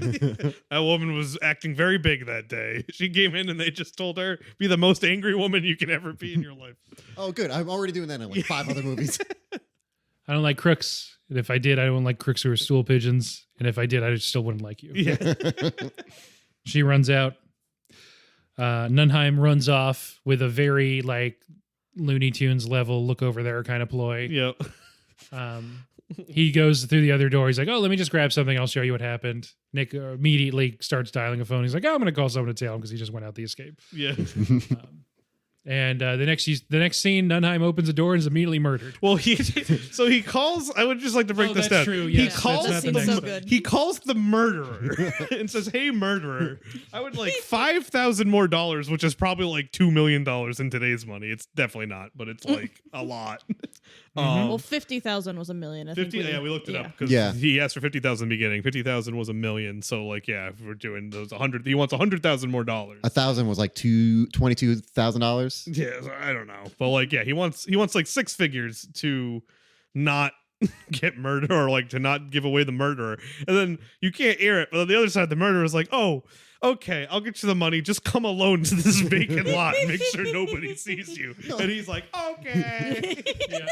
That woman was acting very big that day. She came in and they just told her, be the most angry woman you can ever be in your life. Oh, good. I'm already doing that in like 5 other movies. I don't like crooks. And if I did, I don't like crooks who are stool pigeons. And if I did, I still wouldn't like you. Yeah. She runs out. Nunheim runs off with a very like Looney Tunes level look over there kind of ploy. Yep. He goes through the other door. He's like, oh, let me just grab something. I'll show you what happened. Nick immediately starts dialing a phone. He's like, oh, I'm going to call someone to tell him because he just went out the escape. Yeah. And the next scene, Nunheim opens a door and is immediately murdered. Well, he calls. I would just like to break Oh, this that's down. true, He yes. calls That's the not the next so good. he calls the murderer and says, "Hey, murderer, I would like $5,000 more dollars, which is probably like $2 million in today's money. It's definitely not, but it's like a lot." Well, 50,000 was $1 million. I 50. think Yeah, we looked it up because Yeah. he asked for 50,000 in the beginning. 50,000 was $1 million. So like, yeah, if we're doing those 100, he wants 100,000 more dollars. 1,000 was like $22,000. Yeah, so I don't know, but like, yeah, he wants like 6 figures to not get murdered or like to not give away the murderer, and then you can't air it. But on the other side, the murderer is like, oh, okay, I'll get you the money. Just come alone to this vacant lot and make sure nobody sees you. And he's like, okay. Yeah.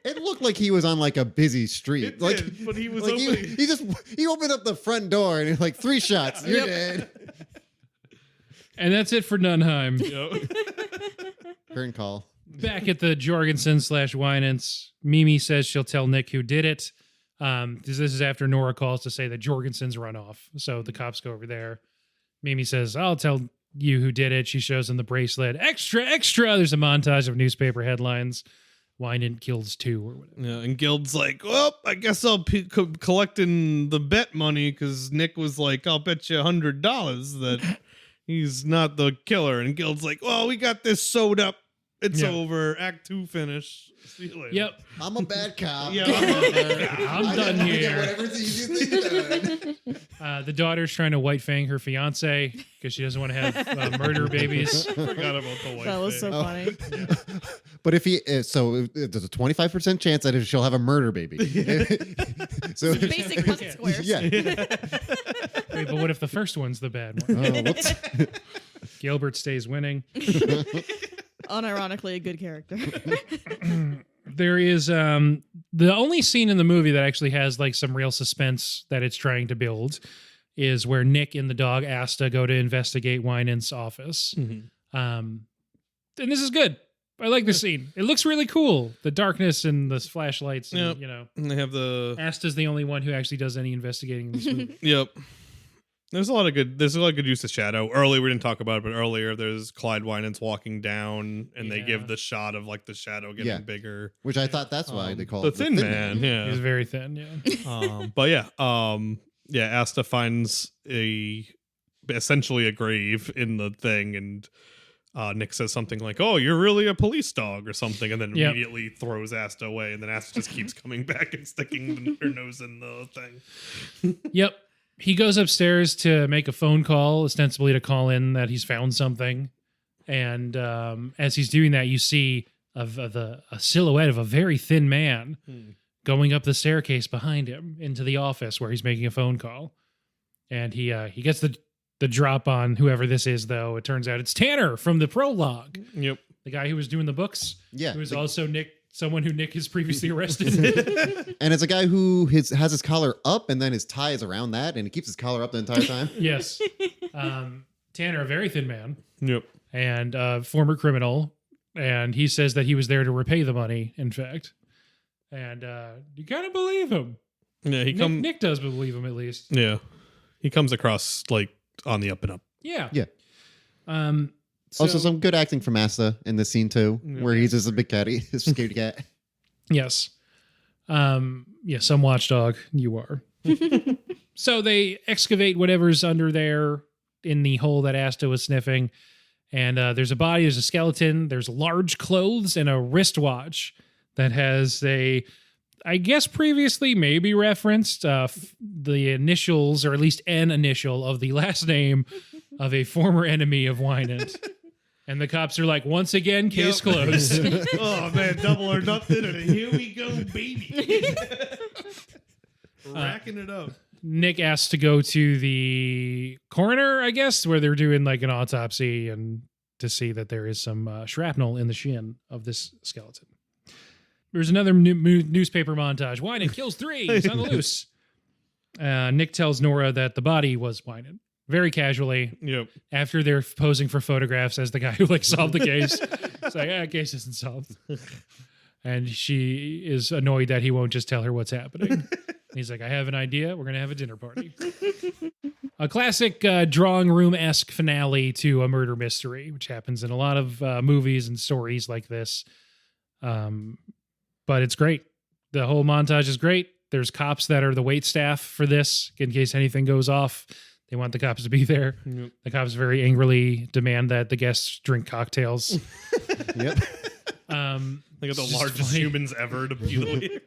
It looked like he was on like a busy street. It Like, did, but he was like opening. he opened up the front door and he's like 3 shots. You're Yep. dead. And that's it for Nunheim. Current call. Back at the Jorgensen / Winans, Mimi says she'll tell Nick who did it. This is after Nora calls to say that Jorgensen's run off. So the cops go over there. Mimi says, I'll tell you who did it. She shows him the bracelet. Extra, extra. There's a montage of newspaper headlines. Winan kills 2 or whatever. Yeah, and Guild's like, well, I guess I'll be collecting the bet money because Nick was like, I'll bet you $100 that he's not the killer. And Guild's like, well, we got this sewed up. It's Yeah. over. Act 2 finish. See you later. Yep. I'm a bad cop. Yeah, I'm I done get here. whatever's the easiest thing done. The daughter's trying to white fang her fiance because she doesn't want to have murder babies. I forgot about the white That was so thing. funny. But if he, so there's a 25% chance that she'll have a murder baby. So Basic puzzle squares. yeah. Wait, but what if the first one's the bad one? Oh, whoops. Gilbert stays winning. Unironically, a good character. There is the only scene in the movie that actually has like some real suspense that it's trying to build is where Nick and the dog Asta go to investigate Winan's office. Mhm. And this is good. I like this scene. It looks really cool. The darkness and the flashlights. And, Yep. you know, And they have the Asta's the only one who actually does any investigating in this movie. yep. There's a lot of good use of shadow. Earlier we didn't talk about it, but earlier there's Clyde Winans walking down, and they give the shot of like the shadow getting bigger, which I thought that's why they call the it Thin Man. Yeah, He's very thin. Yeah. but Asta finds essentially a grave in the thing, and Nick says something like, "Oh, you're really a police dog," or something, and then immediately throws Asta away, and then Asta just keeps coming back and sticking her nose in the thing. Yep. He goes upstairs to make a phone call, ostensibly to call in that he's found something. And as he's doing that, you see a silhouette of a very thin man going up the staircase behind him into the office where he's making a phone call. And he gets the drop on whoever this is, though. It turns out it's Tanner from the prologue. Yep. The guy who was doing the books. Yeah. Who was also someone who Nick has previously arrested. And it's a guy who has his collar up and then his tie is around that, and he keeps his collar up the entire time. Yes. Tanner, a very thin man. Yep. And former criminal. And he says that he was there to repay the money, in fact. And you kind of believe him. Yeah, Nick does believe him, at least. Yeah. He comes across like on the up and up. Yeah. Yeah. So, Also, some good acting from Asta in this scene too, where he's just a big catty, a scaredy cat. yes. Some watchdog you are. So they excavate whatever's under there in the hole that Asta was sniffing. And there's a body, there's a skeleton, there's large clothes, and a wristwatch that has I guess previously maybe referenced the initials, or at least an initial of the last name of a former enemy of Whodunit. And the cops are like, once again, case closed. Oh, man, double or nothing, and here we go, baby. Racking it up. Nick asked to go to the coroner, I guess, where they're doing like an autopsy and to see that there is some shrapnel in the shin of this skeleton. There's another newspaper montage. Whodunit kills 3. He's on the loose. Nick tells Nora that the body was Whodunit. Very casually. Yep. After they're posing for photographs as the guy who like solved the case. It's like, case isn't solved. And she is annoyed that he won't just tell her what's happening. And he's like, I have an idea. We're going to have a dinner party. A classic drawing room-esque finale to a murder mystery, which happens in a lot of movies and stories like this. But it's great. The whole montage is great. There's cops that are the wait staff for this in case anything goes off. They want the cops to be there. Yep. The cops very angrily demand that the guests drink cocktails. Yep. They got the It's just largest funny. humans ever to be the waiter.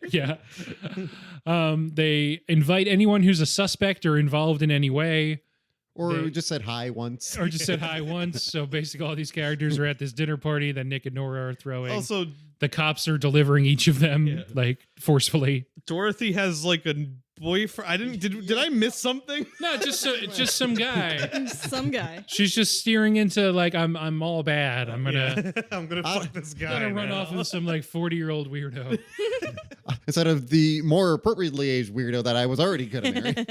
Yeah. They invite anyone who's a suspect or involved in any way. Or They- we just said hi once. Or just said hi once. So basically all these characters are at this dinner party that Nick and Nora are throwing. Also, The cops are delivering each of them like forcefully. Dorothy has like a boyfriend. Did I miss something? No, just some guy. Some guy. She's just steering into like I'm all bad. I'm gonna I'm gonna fuck this guy. run now. off with some like 40-year-old weirdo. Instead of the more appropriately aged weirdo that I was already gonna marry.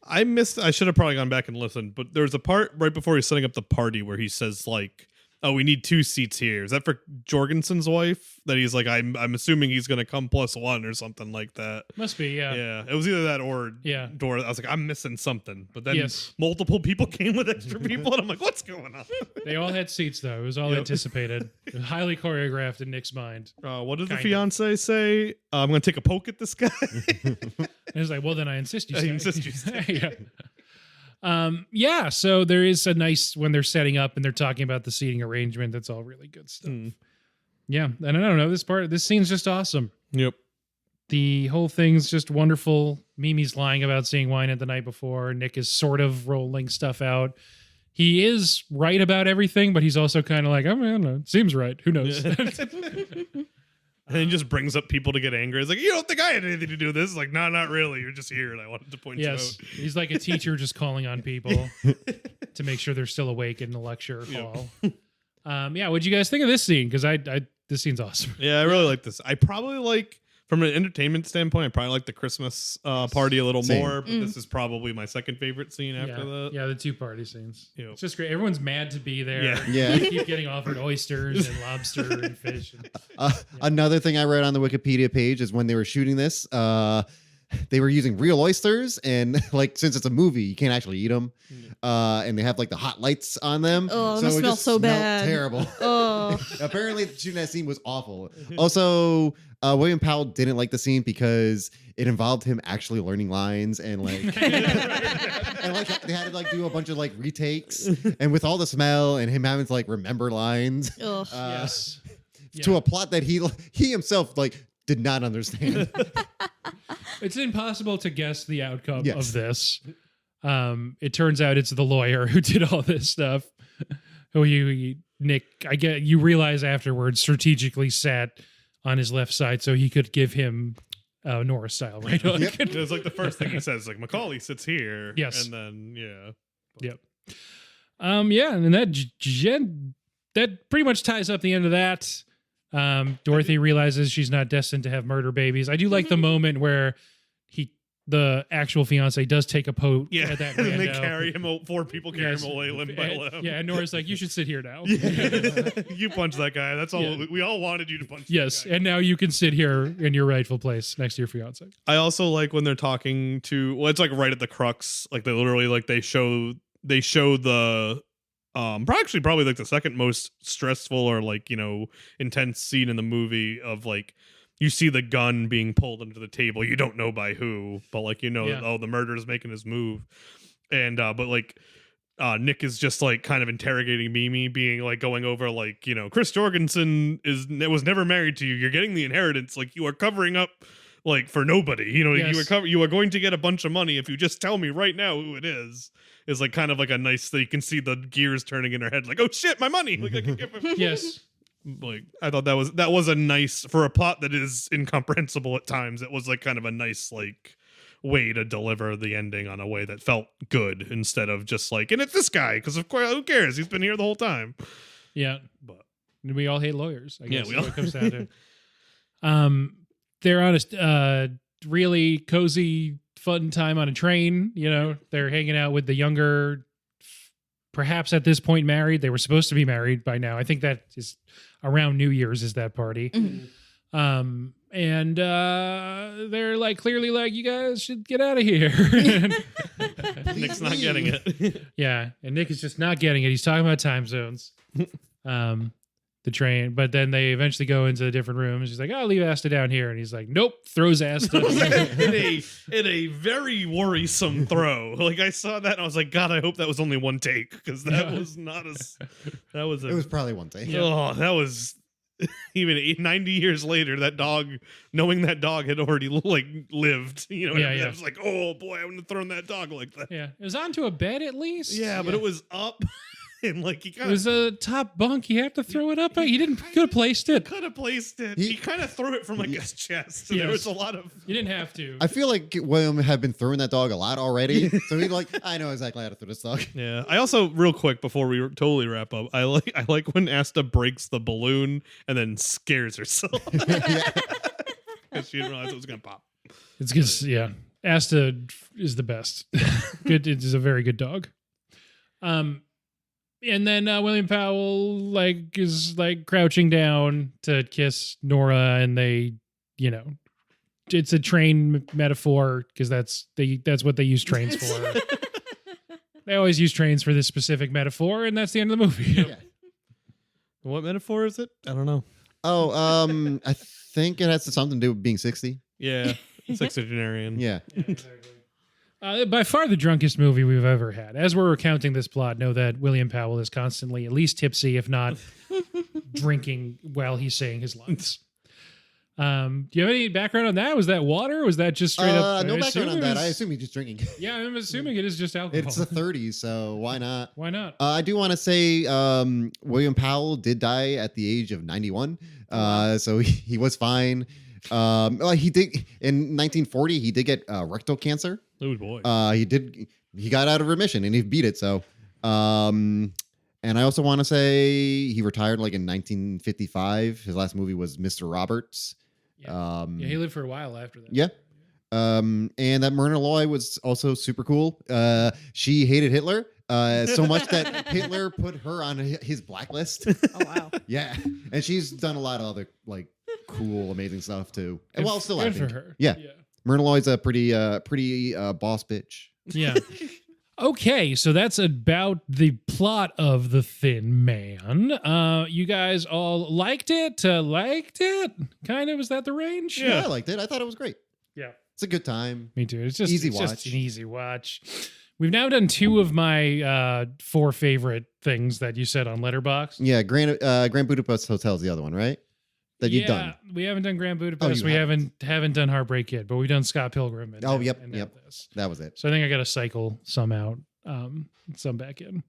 I should have probably gone back and listened, but there's a part right before he's setting up the party where he says like, "Oh, we need 2 seats here." Is that for Jorgensen's wife? That he's like, I'm assuming he's gonna come +1 or something like that. Must be, yeah. Yeah, it was either that or Yeah. Dora. I was like, I'm missing something, but then Yes. multiple people came with extra people, and I'm like, what's going on? They all had seats though. It was all anticipated. It was highly choreographed in Nick's mind. What did the Kinda. fiance say? I'm gonna take a poke at this guy. And it's like, well, then I insist you I stay. insist you stay. Yeah. So there is a nice when they're setting up and they're talking about the seating arrangement. That's all really good stuff. Yeah, and I don't know, this scene's just awesome. Yep. The whole thing's just wonderful. Mimi's lying about seeing Whodunit the night before. Nick is sort of rolling stuff out. He is right about everything, but he's also kind of like, I don't know, it seems right. Who knows? And then he just brings up people to get angry. It's like, you don't think I had anything to do with this? It's like, no, not really. You're just here, and I wanted to point Yes, you out. he's like a teacher just calling on people to make sure they're still awake in the lecture hall. Yeah, what'd you guys think of this scene? Because this scene's awesome. Yeah, I really like this. I probably like, from an entertainment standpoint, I probably like the Christmas party a little Same. more, but this is probably my second favorite scene after that. Yeah, the 2 party scenes. Yep. It's just great. Everyone's mad to be there. Yeah. Yeah. They keep getting offered oysters and lobster and fish. Another thing I read on the Wikipedia page is when they were shooting this, they were using real oysters, and like since it's a movie, you can't actually eat them. And they have like the hot lights on them. Oh, so that it smells just so smelled bad. terrible. Oh, Apparently, shooting that scene was awful. Also, William Powell didn't like the scene because it involved him actually learning lines and like, and like they had to like do a bunch of like retakes, and with all the smell and him having to like remember lines. ugh. Yes. To a plot that he himself like did not understand. It's impossible to guess the outcome Yes. of this. It turns out it's the lawyer who did all this stuff. Who Nick, you realize afterwards, strategically sat on his left side so he could give him Nora style right hook. Yep. It's like the first thing he says, like Macaulay sits here. Yes. And then Yep. Yeah, and that pretty much ties up the end of that. Dorothy realizes she's not destined to have murder babies. I do like the moment where the actual fiance does take a poke at that and then they rando. carry him. 4 people carry Yes. him away limb by limb. Yeah, and Nora's like, you should sit here now. You punch that guy. That's all. Yeah. We all wanted you to punch. Yes, that guy. and now you can sit here in your rightful place next to your fiance. I also like when they're talking to. Well, it's like right at the crux. Like they literally like they show the. Probably like the second most stressful or like intense scene in the movie of like. You see the gun being pulled under the table. You don't know by who, but like the murderer's making his move, and but like Nick is just like kind of interrogating Mimi, being like going over like Chris Jorgensen was never married to you. You're getting the inheritance. Like you are covering up like for nobody. Yes. You are going to get a bunch of money if you just tell me right now who it is. Is like kind of like a nice thing. You can see the gears turning in her head. Like oh shit, my money. Like I can give him. Yes. Like I thought that was a nice for a plot that is incomprehensible at times. It was like kind of a nice like way to deliver the ending on a way that felt good instead of just like and it's this guy because of course who cares, he's been here the whole time. Yeah, But we all hate lawyers. I guess we is all what it comes down to. They're on a really cozy, fun time on a train. They're hanging out with the younger, perhaps at this point married. They were supposed to be married by now. I think that is around New Year's is that party. Mhm. And they're like clearly like, you guys should get out of here. Nick's not getting it. Yeah, and Nick is just not getting it. He's talking about time zones. The train, but then they eventually go into the different rooms. He's like, "I'll leave Asta down here," and he's like, "Nope," throws Asta. in a very worrisome throw. Like I saw that and I was like, God, I hope that was only one take because that was not as that was It was probably one take. oh that was even 90 years later. That dog, knowing that dog had already like lived, I was like, oh boy, I wouldn't have thrown that dog like that. Yeah, it was onto a bed at least. Yeah, but it was up. And like he It kind was a top bunk. You have to throw it up. He didn't could have placed it. could have placed it. He kind of threw it from like his chest. So Yes. there was a lot of. You didn't have to. I feel like William had been throwing that dog a lot already. So he's like, I know exactly how to throw this dog. Yeah. I also, real quick before we totally wrap up, I like when Asta breaks the balloon and then scares herself because she didn't realize it was gonna pop. It's because Asta is the best. Good. It is a very good dog. And then William Powell is crouching down to kiss Nora, and they, it's a train metaphor because that's what they use trains for. They always use trains for this specific metaphor, and that's the end of the movie. Yeah. What metaphor is it? I don't know. Oh, I think it has something to do with being 60. Yeah, sexagenarian. Yeah. Exactly. By far the drunkest movie we've ever had. As we're recounting this plot, know that William Powell is constantly at least tipsy, if not drinking while he's saying his lines. Do you have any background on that? Was that water? Or was that just straight up? No I background on assume that. it I was- assume he's just drinking. Yeah, I'm assuming it is just alcohol. It's the 30s, so why not? Why not? I do want to say William Powell did die at the age of 91. So he was fine. He did in 1940. He did get rectal cancer. Oh boy. He got out of remission and he beat it. So, and I also want to say he retired like in 1955. His last movie was Mr. Roberts. Yeah, he lived for a while after that. Yeah. And that Myrna Loy was also super cool. She hated Hitler so much that Hitler put her on his blacklist. Oh wow. Yeah. And she's done a lot of other like cool, amazing stuff too. And well, still good acting. for her. Yeah. Myrna Loy's a pretty boss bitch. Yeah. Okay, so that's about the plot of The Thin Man. You guys all liked it? Kind of? Is that the range? Yeah, I liked it. I thought it was great. Yeah. It's a good time. Me too. It's just Easy it's just watch. an easy watch. We've now done 2 of my 4 favorite things that you said on Letterboxd. Yeah, Grand Budapest Hotel is the other one, right? That you've done. We haven't done Grand Budapest. you We haven't. haven't done Heartbreak Kid, but we've done Scott Pilgrim. And Yep. This. That was it. So I think I got to cycle some out, some back in.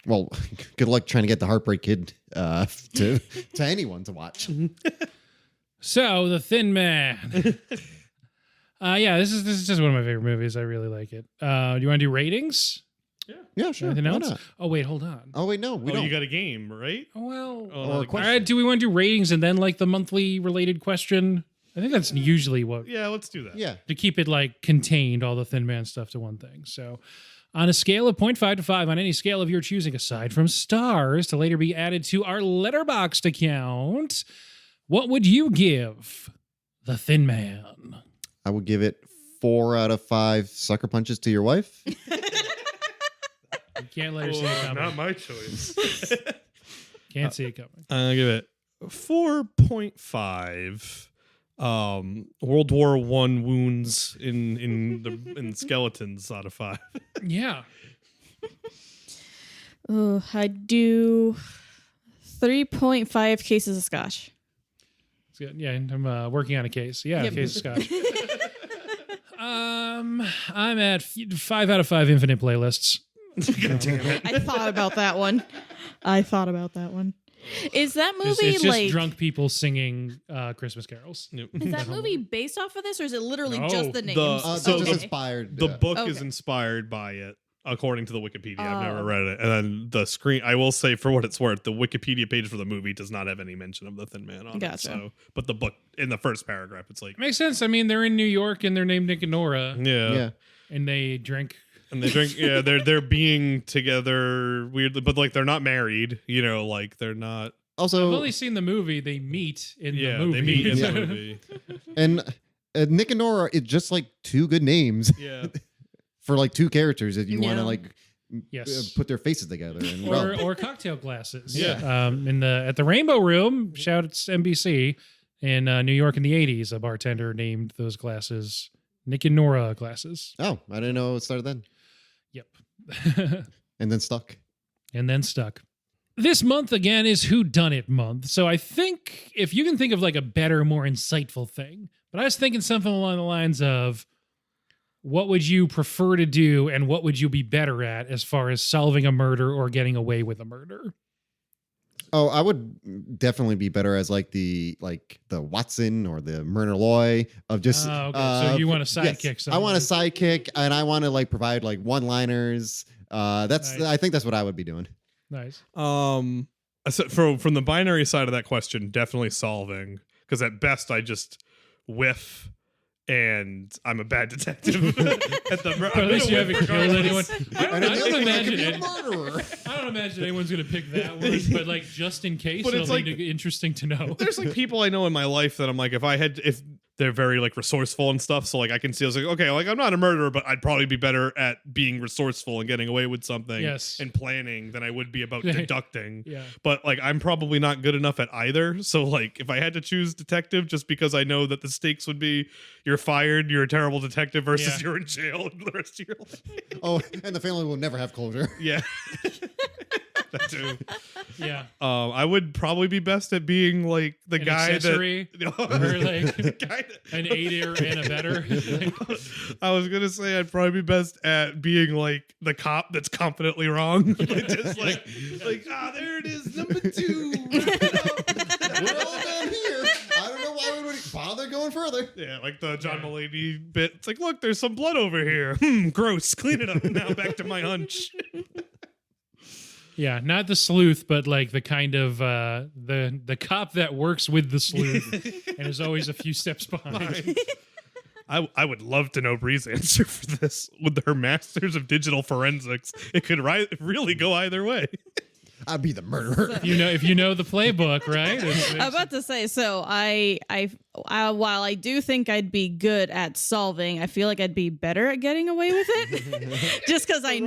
Well, good luck trying to get the Heartbreak Kid to anyone to watch. So The Thin Man. Yeah, this is just one of my favorite movies. I really like it. Do you want to do ratings? Yeah, sure. Anything Why else? not? Oh wait, hold on. Oh wait, no, we don't. You got a game, right? Well, Oh, Or a like- question. all right. Do we want to do ratings and then like the monthly related question? I think that's usually what Yeah, let's do that. Yeah. to keep it like contained, all the Thin Man stuff to one thing. So, on a scale of 0.5 to 5, on any scale of your choosing, aside from stars to later be added to our Letterboxd account, what would you give The Thin Man? I would give it 4 out of 5 sucker punches to your wife. You can't let her see it Oh, coming. not my choice. Can't see it coming. I'll give it 4.5. World War One wounds in skeletons out of 5. Yeah. Oh, I do 3.5 cases of scotch. It's good. Yeah, I'm working on a case. Yeah, Yep. a case of scotch. I'm at 5 out of 5 infinite playlists. God damn it. I thought about that one. Is that movie It's just like drunk people singing Christmas carols. is that movie based off of this, or is it literally No. just the names? So Just the- inspired. The book is Okay. inspired by it, according to the Wikipedia. I've never Oh. read it. And then the screen, I will say for what it's worth, the Wikipedia page for the movie does not have any mention of the Thin Man on Gotcha. it. So, but the book, in the first paragraph, it's like, Makes sense. I mean, they're in New York and they're named Nick and Nora, yeah. and they drink. And they drink, yeah, they're being together weirdly, but like they're not married, like they're not, I've Also, only seen the movie. They meet in yeah, the movie. they meet in Yeah. the movie. and Nick and Nora, it's just like 2 good names Yeah. for like 2 characters that you want to Yeah. like Yes. put their faces together and rub. or cocktail glasses. Yeah. At the Rainbow Room, shout out to NBC in New York in the 80s, a bartender named those glasses Nick and Nora glasses. Oh, I didn't know it started then. Yep. And then stuck. And then stuck. This month again is Whodunit Month. So I think if you can think of like a better, more insightful thing, but I was thinking something along the lines of what would you prefer to do and what would you be better at as far as solving a murder or getting away with a murder? Oh, I would definitely be better as like the Watson or the Myrna Loy of just. Oh, okay. So you want a sidekick, Yes, I want a someone. sidekick, and I want to like provide like one-liners. Nice. I think that's what I would be doing. Nice. So from the binary side of that question, definitely solving, because at best I just whiff and I'm a bad detective. But at least you haven't killed anyone. I And don't the other one imagine could be a it. murderer. I don't imagine anyone's gonna pick that one, but like just in case, But it'll it's be interesting to know. There's like people I know in my life that I'm like, if they're very like resourceful and stuff, so like I can see, I was like, okay, like I'm not a murderer, but I'd probably be better at being resourceful and getting away with something Yes. and planning than I would be about deducting. Yeah. But like I'm probably not good enough at either. So like if I had to choose detective, just because I know that the stakes would be you're fired, you're a terrible detective versus Yeah. you're in jail the rest of your life. Oh, and the family will never have closure. Yeah. That too. Yeah. I would probably be best at being like the An guy accessory that or like the guy that- an aider and a better. I was gonna say I'd probably be best at being like the cop that's confidently wrong. Just like there it is, number 2. We're all down here. I don't know why we would bother going further. Yeah, like the John Mulaney bit. It's like, look, there's some blood over here. Gross. Clean it up. Now back to my hunch. Yeah, not the sleuth, but like the kind of the cop that works with the sleuth and is always a few steps behind. I would love to know Bree's answer for this. With her masters of digital forensics, it could really go either way. I'd be the murderer. If you know the playbook, right? I'm about to say, so I while I do think I'd be good at solving, I feel like I'd be better at getting away with it. just because I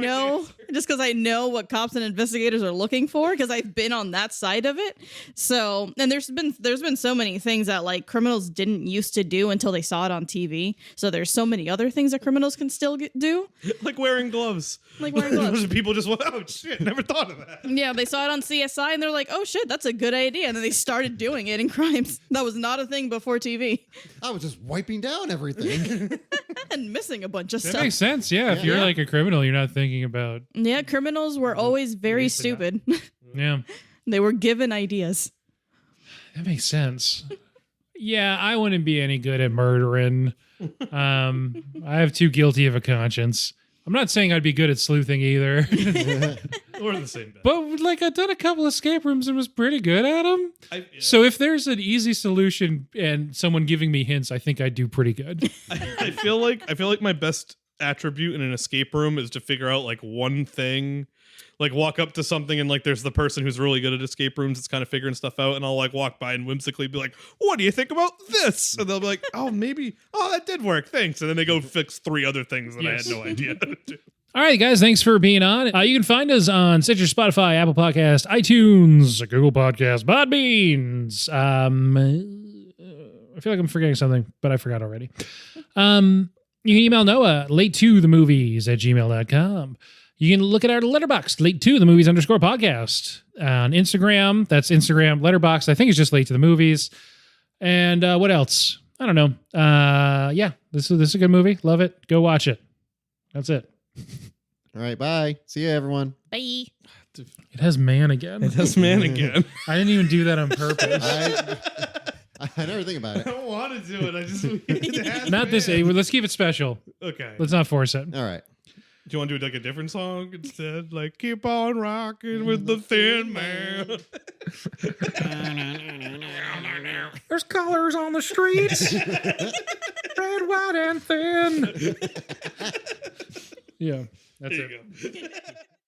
know what cops and investigators are looking for, because I've been on that side of it. So, and there's been so many things that like criminals didn't used to do until they saw it on TV. So there's so many other things that criminals can still do. Like wearing gloves. People just went, oh shit, never thought of that. Yeah, they saw it on CSI and they're like, oh shit, that's a good idea. And then they started doing it in crimes. That was not a thing before TV. I was just wiping down everything. And missing a bunch of That stuff. makes sense. Yeah, if you're like a criminal, you're not thinking about. Yeah, criminals were always very stupid. Yeah, They were given ideas. that makes sense. Yeah, I wouldn't be any good at murdering. I have too guilty of a conscience. I'm not saying I'd be good at sleuthing either. We're in the same bed. But like I've done a couple escape rooms and was pretty good at them. So if there's an easy solution and someone giving me hints, I think I'd do pretty good. I feel like my best attribute in an escape room is to figure out like one thing, like walk up to something and like there's the person who's really good at escape rooms that's kind of figuring stuff out, and I'll like walk by and whimsically be like, what do you think about this? And they'll be like, oh, maybe, oh, that did work, thanks. And then they go fix 3 other things that I had no idea how to do. All right, guys, thanks for being on. You can find us on Stitcher, Spotify, Apple Podcast, iTunes, Google Podcast, Podbeans. I feel like I'm forgetting something, but I forgot already. You can email Noah, late2themovies@gmail.com. You can look at our letterbox, late2themovies_podcast. On Instagram, that's Instagram, letterbox. I think it's just Late to the Movies. And what else? I don't know. Yeah, this is a good movie. Love it. Go watch it. That's it. All right, bye. See you, everyone. Bye. It has man again. It has man again. I didn't even do that on purpose. I never think about I it. don't want to do it. I just Not this. Let's keep it special. Okay. Let's not force it. All right. Do you want to do like a different song instead? Like, keep on rocking with the Thin Man. There's colors on the streets. Red, white, and thin. Yeah, that's There it. you go.